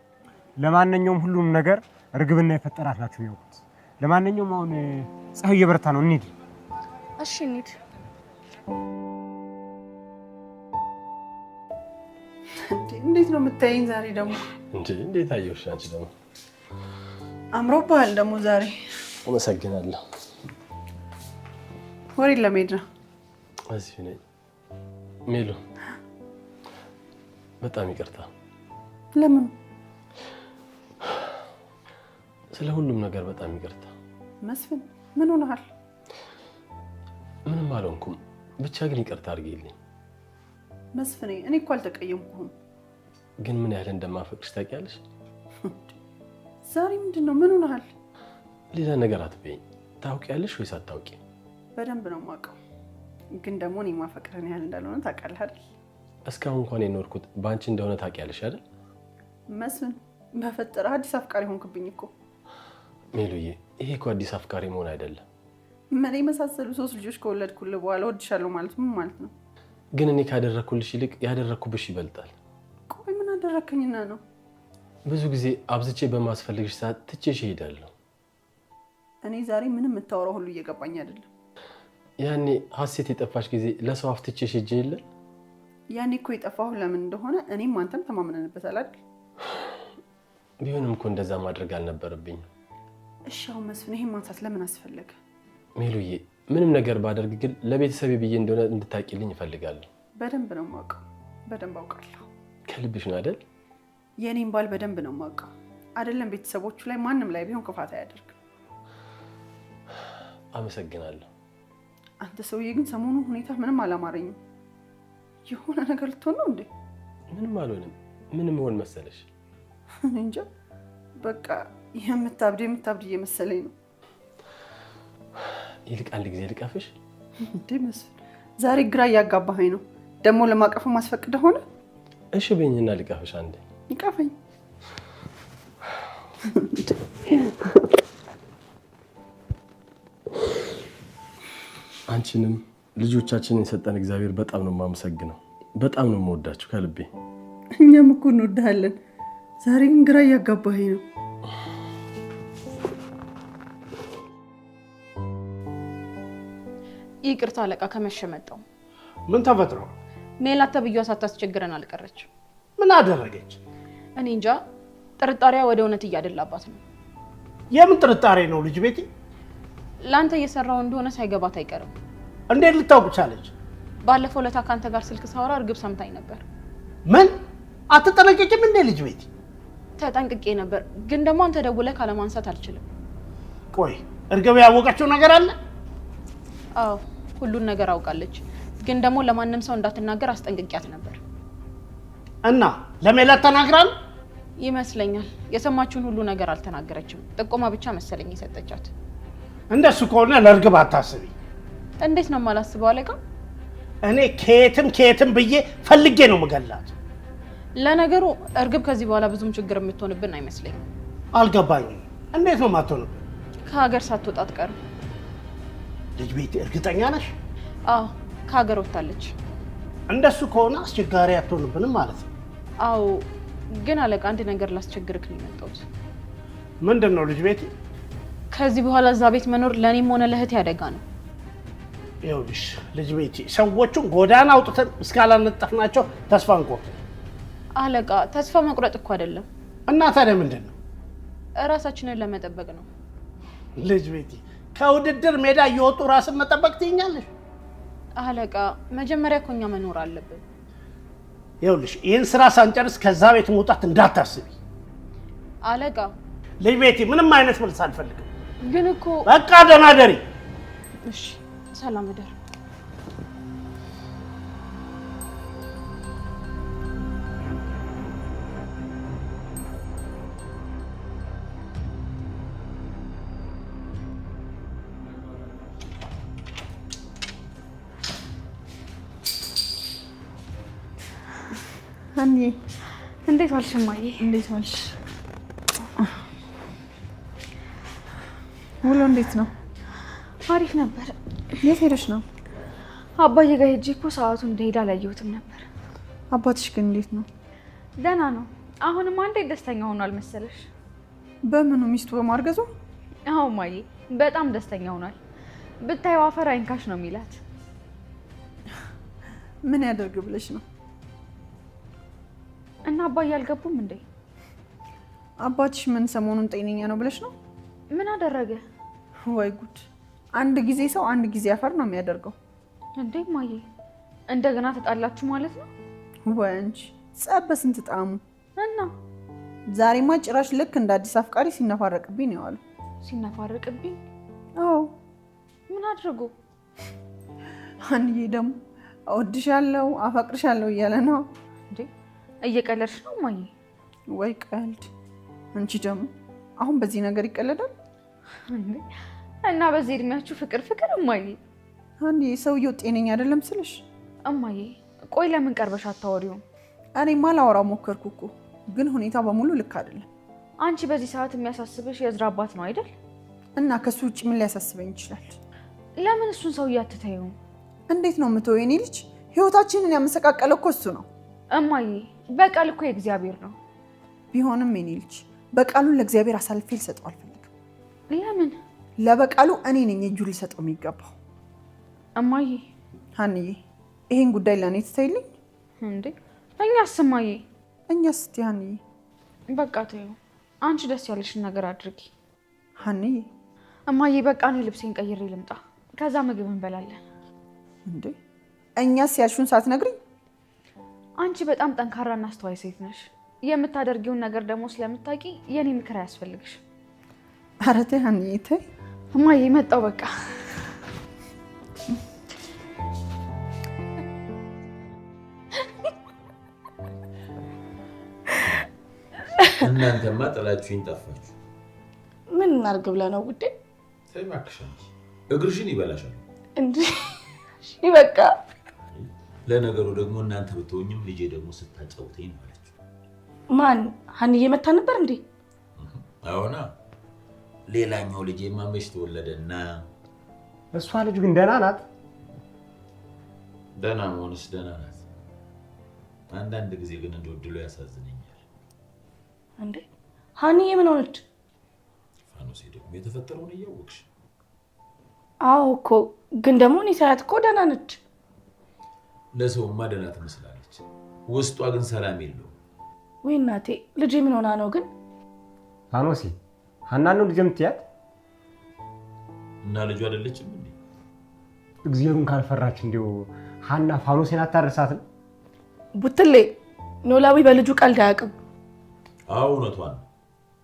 ለማንኛውም ሁሉም ነገር እርግብና የፈጠራት ናቸው የሚያውቁት። ለማንኛውም አሁን ፀሐይ እየበረታ ነው፣ እንሂድ። እሺ እንሂድ። እንዴት ነው የምታየኝ ዛሬ ደግሞ? እንዴት አየሁሽ? አንቺ ደግሞ አምሮብሃል ደግሞ ዛሬ። አመሰግናለሁ። ወሬ ለመሄድ ነው። እዚህ ነኝ። ሜሉ በጣም ይቅርታ። ለምን? ስለ ሁሉም ነገር በጣም ይቅርታ። መስፍን ምን ሆነሃል? ምንም አልሆንኩም፣ ብቻ ግን ይቅርታ አድርጊልኝ። መስፍኔ እኔ እኮ አልተቀየምኩህም። ግን ምን ያህል እንደማፈቅርሽ ታውቂያለሽ? ዛሬ ምንድን ነው? ምን ሆነሃል? ሌላ ነገር አትበይኝ። ታውቂያለሽ ወይስ አታውቂ? በደንብ ነው የማውቀው። ግን ደግሞ እኔ ማፈቅርህን ያህል እንዳልሆነ ታውቃለህ አይደል? እስካሁን እንኳን የኖርኩት በአንቺ እንደሆነ ታውቂያለሽ አይደል? መስፍን በፈጠረህ አዲስ አፍቃሪ ሆንክብኝ እኮ። ሜሉዬ ይሄ እኮ አዲስ አፍቃሪ መሆን አይደለም። ምን የመሳሰሉ 3 ልጆች ከወለድኩልህ በኋላ ወድሻለሁ ማለት ምን ማለት ነው? ግን እኔ ካደረኩልሽ ይልቅ ያደረኩብሽ ይበልጣል። ቆይ ምን አደረከኝና ነው? ብዙ ጊዜ አብዝቼ በማስፈልግሽ ሰዓት ትቼሽ እሄዳለሁ። እኔ ዛሬ ምንም የምታወራው ሁሉ እየገባኝ አይደለም። ያኔ ሀሴት የጠፋሽ ጊዜ ለሰው አፍ ትቼሽ ሄጄ የለ? ያኔ እኮ የጠፋሁ ለምን እንደሆነ እኔም አንተም ተማምነንበታል አይደል? ቢሆንም እኮ እንደዛ ማድረግ አልነበረብኝም። እሺ አሁን መስፍን ይሄን ማንሳት ለምን አስፈለገ? ሜሉዬ ምንም ነገር ባደርግ ግን ለቤተሰቤ ብዬ እንደሆነ እንድታቂልኝ እፈልጋለሁ። በደንብ ነው የማውቀው። በደንብ አውቃለሁ። ከልብሽ ነው አይደል? የኔን ባል በደንብ ነው የማውቀው። አይደለም ቤተሰቦቹ ላይ ማንም ላይ ቢሆን ክፋት አያደርግም። አመሰግናለሁ። አንተ ሰውዬ ግን ሰሞኑ ሁኔታ ምንም አላማረኝም። የሆነ ነገር ልትሆን ነው እንዴ? ምንም አልሆንም። ምንም ሆን መሰለሽ? እንጃ በቃ የምታብድ እየመሰለኝ ነው። ይልቅ አንድ ጊዜ ልቀፍሽ። እንዴ መስፍን ዛሬ ግራ እያጋባኸኝ ነው። ደግሞ ለማቀፍ ማስፈቅደ ሆነ? እሺ በይኝና ልቀፍሽ አንዴ። ይቀፈኝ። አንቺንም ልጆቻችንን የሰጠን እግዚአብሔር በጣም ነው የማመሰግነው። በጣም ነው የምወዳችሁ ከልቤ። እኛም እኮ እንወድሃለን። ዛሬ ግን ግራ እያጋባኸኝ ነው። ይቅርታ አለቃ፣ ከመሸ መጣሁ። ምን ተፈጥሮ? ሜላት ተብዬዋ ሳታስቸግረን አልቀረች። ምን አደረገች? እኔ እንጃ፣ ጥርጣሬዋ ወደ እውነት እያደላባት ነው። የምን ጥርጣሬ ነው ልጅ ቤቴ? ለአንተ እየሰራው እንደሆነ ሳይገባት አይቀርም። እንዴት ልታውቅ ቻለች? ባለፈው ለታ ከአንተ ጋር ስልክ ሳወራ እርግብ ሰምታኝ ነበር። ምን አትጠነቀቂም እንዴ ልጅ ቤቴ? ተጠንቅቄ ነበር፣ ግን ደግሞ አንተ ደውለህ ካለማንሳት አልችልም። ቆይ እርግብ ያወቀችው ነገር አለ? አዎ ሁሉን ነገር አውቃለች፣ ግን ደግሞ ለማንም ሰው እንዳትናገር አስጠንቅቂያት ነበር። እና ለሜላት ተናግራል ይመስለኛል። የሰማችውን ሁሉ ነገር አልተናገረችም። ጥቆማ ብቻ መሰለኝ የሰጠቻት። እንደሱ ከሆነ ለእርግብ አታስቢ። እንዴት ነው የማላስበው አለቃ? እኔ ከየትም ብዬ ፈልጌ ነው የምገላት። ለነገሩ እርግብ ከዚህ በኋላ ብዙም ችግር የምትሆንብን አይመስለኝም። አልገባኝም። እንዴት ነው የማትሆንብን? ከሀገር ሳትወጣ አትቀርም። ልጅ ቤቴ እርግጠኛ ነሽ? አዎ ከሀገር ወጥታለች። እንደሱ ከሆነ አስቸጋሪ አትሆንብንም ማለት ነው። አዎ ግን አለቃ አንድ ነገር ላስቸግርክ ነው የመጣሁት። ምንድን ነው ልጅ ቤቴ? ከዚህ በኋላ እዛ ቤት መኖር ለእኔም ሆነ ለእህቴ አደጋ ነው። ይኸውልሽ ልጅ ቤቴ፣ ሰዎቹን ጎዳና አውጥተን እስካላነጠፍናቸው ተስፋ እንቆርጥ። አለቃ ተስፋ መቁረጥ እኮ አይደለም። እና ታዲያ ምንድን ነው? እራሳችንን ለመጠበቅ ነው። ልጅ ቤቴ፣ ከውድድር ሜዳ እየወጡ ራስን መጠበቅ ትይኛለሽ? አለቃ መጀመሪያ እኮ እኛ መኖር አለብን። ይኸውልሽ ይህን ስራ ሳንጨርስ ከዛ ቤት መውጣት እንዳታስቢ። አለቃ ልጅ ቤቴ፣ ምንም አይነት መልስ አልፈልግም። ግን እኮ በቃ ደህና ደሪ። እሺ ሰላም እደር። አንዬ እንዴት ዋልሽ እማዬ? እንዴት ዋልሽ? ውሎ እንዴት ነው? አሪፍ ነበር። የት ሄደሽ ነው? አባዬ ጋር ሄጄ እኮ ሰዓቱ እንደሄደ አላየሁትም ነበር። አባትሽ ግን እንዴት ነው? ደህና ነው። አሁንም አንዴ ደስተኛ ሆኗል መሰለሽ? በምኑ? ሚስቱ በማርገዙ? አዎ እማዬ በጣም ደስተኛ ሆኗል። ብታየው አፈር አይንካሽ ነው የሚላት። ምን ያደርግ ብለሽ ነው? እና አባዬ አልገቡም እንዴ? አባትሽ ምን ሰሞኑን ጤነኛ ነው ብለሽ ነው? ምን አደረገ? ወይ ጉድ! አንድ ጊዜ ሰው አንድ ጊዜ አፈር ነው የሚያደርገው። እንዴ ማዬ እንደገና ተጣላችሁ ማለት ነው? ወይ አንቺ ጸብ በስንት ጣሙ እና ዛሬማ ጭራሽ ልክ እንደ አዲስ አፍቃሪ ሲነፋረቅብኝ ነው ያለው። ሲነፋረቅብኝ? አዎ። ምን አድርጎ? አንዬ ደግሞ እወድሻለሁ አፈቅርሻለሁ እያለ ነው። እንዴ እየቀለድሽ ነው ማዬ? ወይ ቀልድ! አንቺ ደግሞ አሁን በዚህ ነገር ይቀለዳል እንዴ? እና በዚህ እድሜያችሁ ፍቅር ፍቅር እማዬ? አንዬ ሰውየው ጤነኛ አይደለም ስልሽ። እማዬ ቆይ ለምን ቀርበሽ አታወሪውም? እኔማ ላወራው ሞከርኩ እኮ ግን ሁኔታ በሙሉ ልክ አይደለም። አንቺ በዚህ ሰዓት የሚያሳስብሽ የእዝራ አባት ነው አይደል? እና ከሱ ውጭ ምን ሊያሳስበኝ ይችላል? ለምን እሱን ሰውዬ አትተይውም? እንዴት ነው የምተው? የኔ ልጅ ህይወታችንን ያመሰቃቀለው እኮ እሱ ነው። እማዬ በቀል እኮ የእግዚአብሔር ነው። ቢሆንም የኔ ልጅ በቃሉን ለእግዚአብሔር አሳልፌ ልሰጠው አልፈልግም። ለምን? ለበቃሉ እኔ ነኝ እጁን ሊሰጠው የሚገባው። እማዬ ሀንዬ ይሄን ጉዳይ ለእኔ ትተይልኝ እንዴ? እኛስ እማዬ? እኛስ እስቲ ሀንዬ በቃ ተይው። አንቺ ደስ ያለሽን ነገር አድርጊ። ሀንዬ እማዬ በቃ እኔ ልብሴን ቀይሬ ልምጣ፣ ከዛ ምግብ እንበላለን። እንዴ እኛስ ያልሽውን ሳትነግሪኝ? አንቺ በጣም ጠንካራና አስተዋይ ሴት ነሽ። የምታደርጊውን ነገር ደግሞ ስለምታውቂ የኔ ምክር አያስፈልግሽ። ኧረ ተይ ሀንዬ ተይ። እማዬ መጣሁ በቃ። እናንተማ ጥላችሁኝ ጠፋችሁ። ምን እናድርግ ብለህ ነው ጉዴ? ተይ እባክሽ አንቺ እግርሽን ይበላሻል እንዴ። እሺ በቃ። ለነገሩ ደግሞ እናንተ ብትሆኝም ልጄ ደግሞ ስታጫውተኝ ነው አለችው። ማን? ሀንዬ መታ ነበር እንዴ? አዎና። ሌላኛው ልጄማ መች ተወለደና። እሷ ልጅ ግን ደህና ናት? ደህና መሆንስ ደህና ናት። አንዳንድ ጊዜ ግን እንደው ድሎ ያሳዝነኛል። እንዴ ሀንዬ ምን ሆነች? ፋኖሴ ደግሞ የተፈጠረውን እያወቅሽ። አዎ እኮ ግን ደግሞ እኔ ሳያት እኮ ደህና ነች። ለሰውማ ደህና ትመስላለች፣ ውስጧ ግን ሰላም የለውም። ወይ እናቴ ልጄ ምን ሆና ነው ግን? ፋኖሴ ሀናን ነው ልጅ የምትያት? እና ልጁ አይደለችም እንዴ? እግዚአብሔርን ካልፈራች እንዲው ሀና ፋኖሴን አታርሳትም? ቡትሌ ኖላዊ በልጁ ቀልድ አያውቅም። አዎ እውነቷን ነው።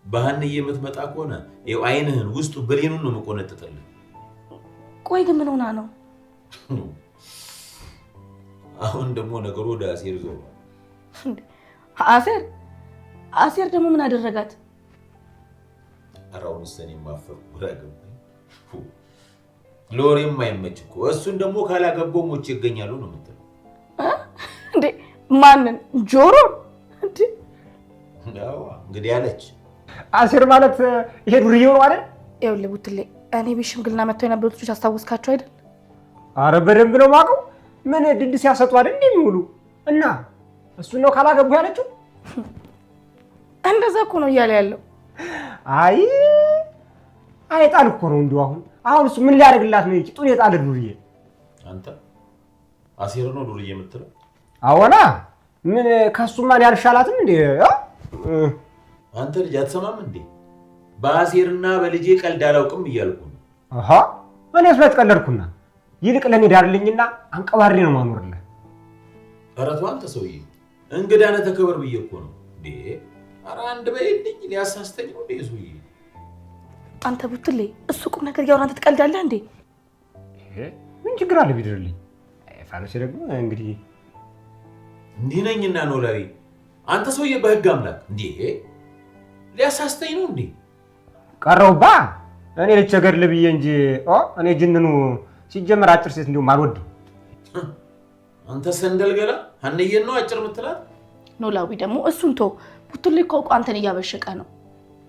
በሀንዬ የምትመጣ ከሆነ ይኸው አይንህን ውስጡ ብሌኑን ነው የምቆነጥጥልህ። ቆይ ግን ምን ሆና ነው? አሁን ደግሞ ነገሩ ወደ አሴር ዞሯል። አሴር ደግሞ ምን አደረጋት? ኧረ አሁንስ እኔም አፈርኩ፣ ግራ ገባኝ። ለወሬም አይመች እኮ። እሱን ደግሞ ካላገባው ሞቼ ይገኛሉ ነው የምትለው እንዴ? ማንን? ጆሮ እንዴ? ያው እንግዲህ አለች። አሴር ማለት ይሄ ዱርዬው ነው አይደል? ይኸውልህ ቡትሌ እኔ ቤት ሽምግልና መጥተው የነበሩት ልጆች አስታወስካቸው አይደል? አረ በደንብ ነው የማውቀው። ምን ድድ ሲያሰጡ አይደል የሚውሉ እና እሱን ነው ካላገቡ ያለችው? እንደዛ እኮ ነው እያለ ያለው። አይ አይጣል እኮ ነው እንደው አሁን እሱ ምን ሊያደርግላት ነው? ቂጡን የጣለ ዱርዬ። አንተ አሴር ነው ዱርዬ የምትለው? አዎና ምን ከሱማ ያልሻላትም እንዴ? አንተ ልጅ አትሰማም እንዴ? በአሴርና በልጄ ቀልድ አላውቅም እያልኩ ነው። አሃ እኔስ በተቀለድኩና ይልቅ ለኔ ዳርልኝና አንቀባሪ ነው ማኖርልህ። ኧረ ተው አንተ ሰውዬ፣ እንግዳ ነህ ተከበር ብዬ እኮ ነው እንዴ። ኧረ አንድ በይልኝ ሊያሳስተኝ ነው እንዴ ሰውዬ። አንተ ቡትሌ እሱ ቁም ነገር ያወራ አንተ ትቀልዳለህ እንዴ? ምን ችግር አለ ቢድርልኝ? ፋኖሴ ደግሞ እንግዲህ እንዲህ ነኝና ኖላዊ። አንተ ሰውዬ በህግ አምላክ እንዴ ሊያሳስተኝ ነው እንዴ? ቀረውባ እኔ ልቸገር ልብዬ እንጂ እኔ ጅንኑ ሲጀመር አጭር ሴት እንዲሁም አልወድም። አንተ ሰንደል ገላ ሀንዬን ነው አጭር የምትላት? ኖላዊ ደግሞ እሱን ተው። ቡትሌ እኮ አንተን እያበሸቀ ነው።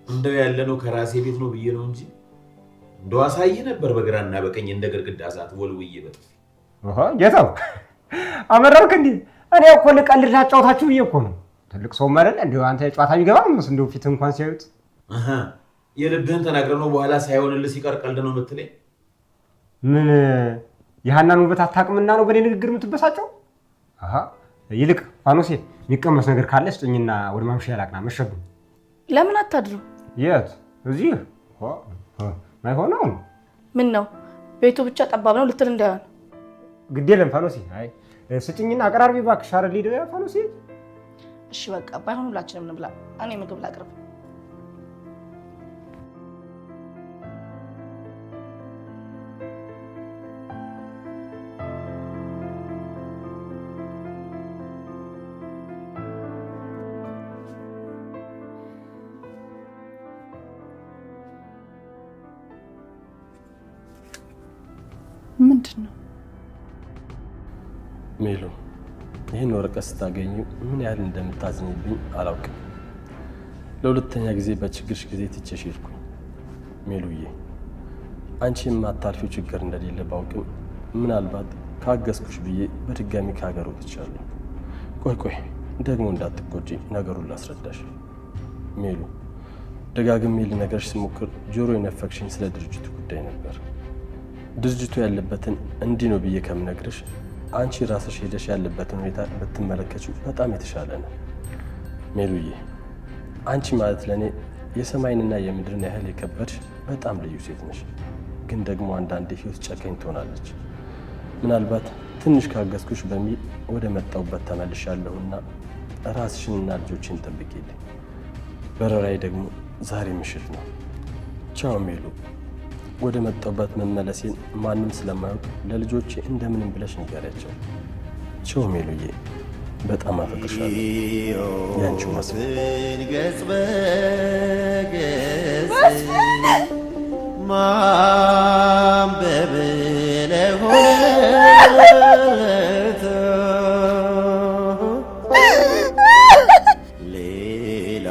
እንደው ያለ ነው ከራሴ ቤት ነው ብዬ ነው እንጂ እንደው አሳይህ ነበር በግራና በቀኝ እንደ ግድግዳ እሳት ወልውዬ በጥፊ። ጌታው አመረርክ እንዴ? እኔ እኮ ልቀልድ ላጫውታችሁ ብዬ እኮ ነው። ትልቅ ሰው ማለት እንዴው አንተ ጨዋታ የሚገባ ነው እንደው ፊት እንኳን ሲያዩት የልብህን ተናግረህ ነው በኋላ ሳይሆንልህ ሲቀር ቀልድ ነው የምትለኝ? ምን የሀናን ውበት አታውቅምና ነው በእኔ ንግግር የምትበሳጨው? ይልቅ ፋኖሴ የሚቀመስ ነገር ካለ ስጡኝና ወደ ማምሻ ያላቅና መሸብኝ። ለምን አታድርም? የት? እዚህ ማይሆነው ምን ነው ቤቱ ብቻ ጠባብ ነው ልትል እንዳይሆን ግድ የለም ፋኖሲ አይ ስጭኝና አቀራርቢ እባክሽ አረ ሊዶ ያ ፋኖሲ እሺ በቃ ባይሆን ሁላችንም እንብላ እኔ ምግብ ላቅርብ ምንድነው ሜሉ ይህን ወረቀት ስታገኙ ምን ያህል እንደምታዝኝብኝ አላውቅም። ለሁለተኛ ጊዜ በችግርሽ ጊዜ ትቼሽ ሄድኩኝ። ሜሉዬ አንቺ የማታልፊው ችግር እንደሌለ ባውቅም ምናልባት ካገዝኩሽ ብዬ በድጋሚ ከሀገር ወጥቻለሁ። ቆይ ደግሞ እንዳትቆጪ ነገሩን ላስረዳሽ። ሜሉ ደጋግሜ ልነግርሽ ስሞክር ጆሮ የነፈክሽኝ ስለ ድርጅቱ ጉዳይ ነበር። ድርጅቱ ያለበትን እንዲህ ነው ብዬ ከምነግርሽ አንቺ ራስሽ ሄደሽ ያለበትን ሁኔታ ብትመለከቺው በጣም የተሻለ ነው። ሜሉዬ አንቺ ማለት ለኔ የሰማይንና የምድርን ያህል የከበድሽ በጣም ልዩ ሴት ነሽ። ግን ደግሞ አንዳንዴ ህይወት ጨካኝ ትሆናለች። ምናልባት ትንሽ ካገዝኩሽ በሚል ወደ መጣሁበት ተመልሻለሁና ራስሽንና ልጆችን ጠብቂልኝ። በረራዬ ደግሞ ዛሬ ምሽት ነው። ቻው ሜሉ። ወደ መጣሁበት መመለሴን ማንም ስለማያውቅ ለልጆቼ እንደምንም ብለሽ ንገሪያቸው። ቻው ሜሉዬ፣ በጣም አፈቅርሻለሁ። ያንቺው መስፍን ገጽ በገጽ ማንበብ ለሆነት ሌላ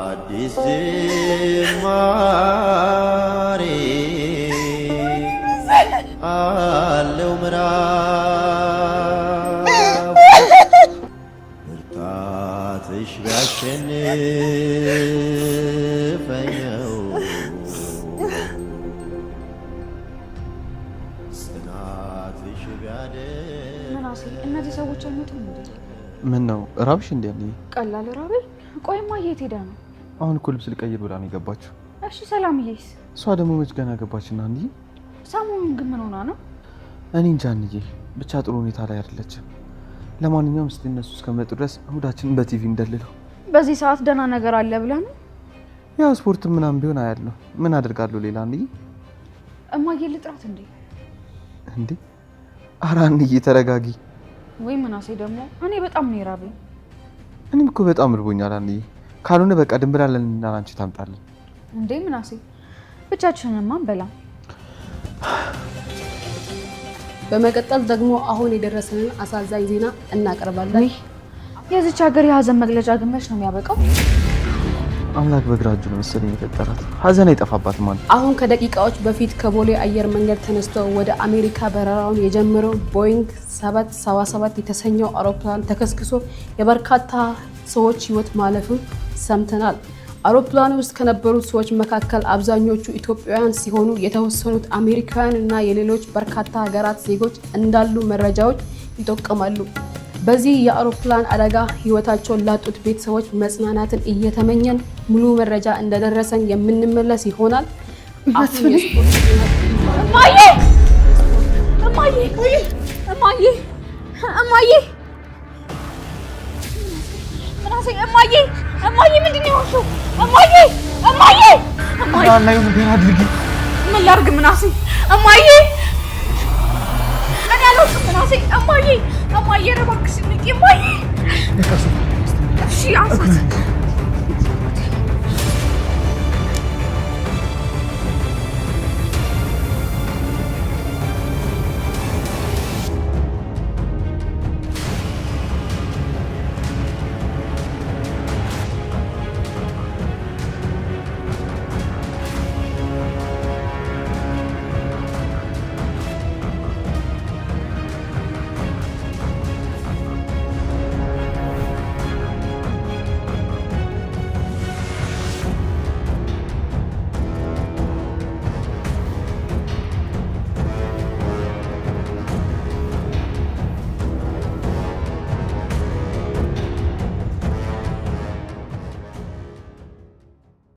አዲስ ጅማሬ አለው ምዕራፍ ብርታትሽ ቢያሸንፈኛው ጽናትሽ ቢያደርግ ምናሴ እነዚህ ሰዎች አይመጡም እንዴ? ምን ነው እራብሽ እንዴ? ቀላል ራበኝ። ቆይማ የት ሄዳ ነው? አሁን እኮ ልብስ ልቀይር ብላ ነው የገባችው። እሺ ሰላምዬስ? እሷ ደግሞ መች ገና ገባችና እንዴ? ሰሞኑን ግን ምን ሆና ነው? እኔ እንጃ እንዬ፣ ብቻ ጥሩ ሁኔታ ላይ አይደለችም። ለማንኛውም እስቲ እነሱ እስከመጡ ድረስ እሁዳችንን በቲቪ እንደልለው። በዚህ ሰዓት ደህና ነገር አለ ብለህ ነው? ያው ስፖርት ምናምን ቢሆን አያለሁ። ምን አደርጋለሁ ሌላ? እንዬ እማዬ ልጥራት እንዴ? እንዴ ኧረ እንዬ ተረጋጊ። ወይ ምናሴ ደግሞ እኔ በጣም ነው የራበኝ። እኔም እኮ በጣም እርቦኛል አንዬ። ካልሆነ በቃ ድንብላለንና አንቺ ታምጣለን። እንዴ ምናሴ ብቻችንንማ አንበላም። በመቀጠል ደግሞ አሁን የደረሰንን አሳዛኝ ዜና እናቀርባለን። የዚች ሀገር የሀዘን መግለጫ ግን መች ነው የሚያበቃው? አምላክ በግራ እጁ ነው መሰለኝ የፈጠራት። ሀዘን አይጠፋባትም ማለት። አሁን ከደቂቃዎች በፊት ከቦሌ አየር መንገድ ተነስቶ ወደ አሜሪካ በረራውን የጀመረው ቦይንግ 777 የተሰኘው አውሮፕላን ተከስክሶ የበርካታ ሰዎች ሕይወት ማለፉን ሰምተናል። አውሮፕላኑ ውስጥ ከነበሩት ሰዎች መካከል አብዛኞቹ ኢትዮጵያውያን ሲሆኑ የተወሰኑት አሜሪካውያን እና የሌሎች በርካታ ሀገራት ዜጎች እንዳሉ መረጃዎች ይጠቁማሉ። በዚህ የአውሮፕላን አደጋ ሕይወታቸውን ላጡት ቤተሰቦች መጽናናትን እየተመኘን ሙሉ መረጃ እንደደረሰን የምንመለስ ይሆናል። እማዬ እማዬ እማዬ እማዬ ምናሴ እማዬ እማዬ ምንድን ነው የሆንሽው? እማዬ እማዬ እማዬ ነው ነገር አድርጊ። ምን ላድርግ ምናሴ? እማዬ እኔ አልወጣም ምናሴ። እማዬ እማዬ ኧረ እባክሽ ንቂ እማዬ። እሺ አንሳት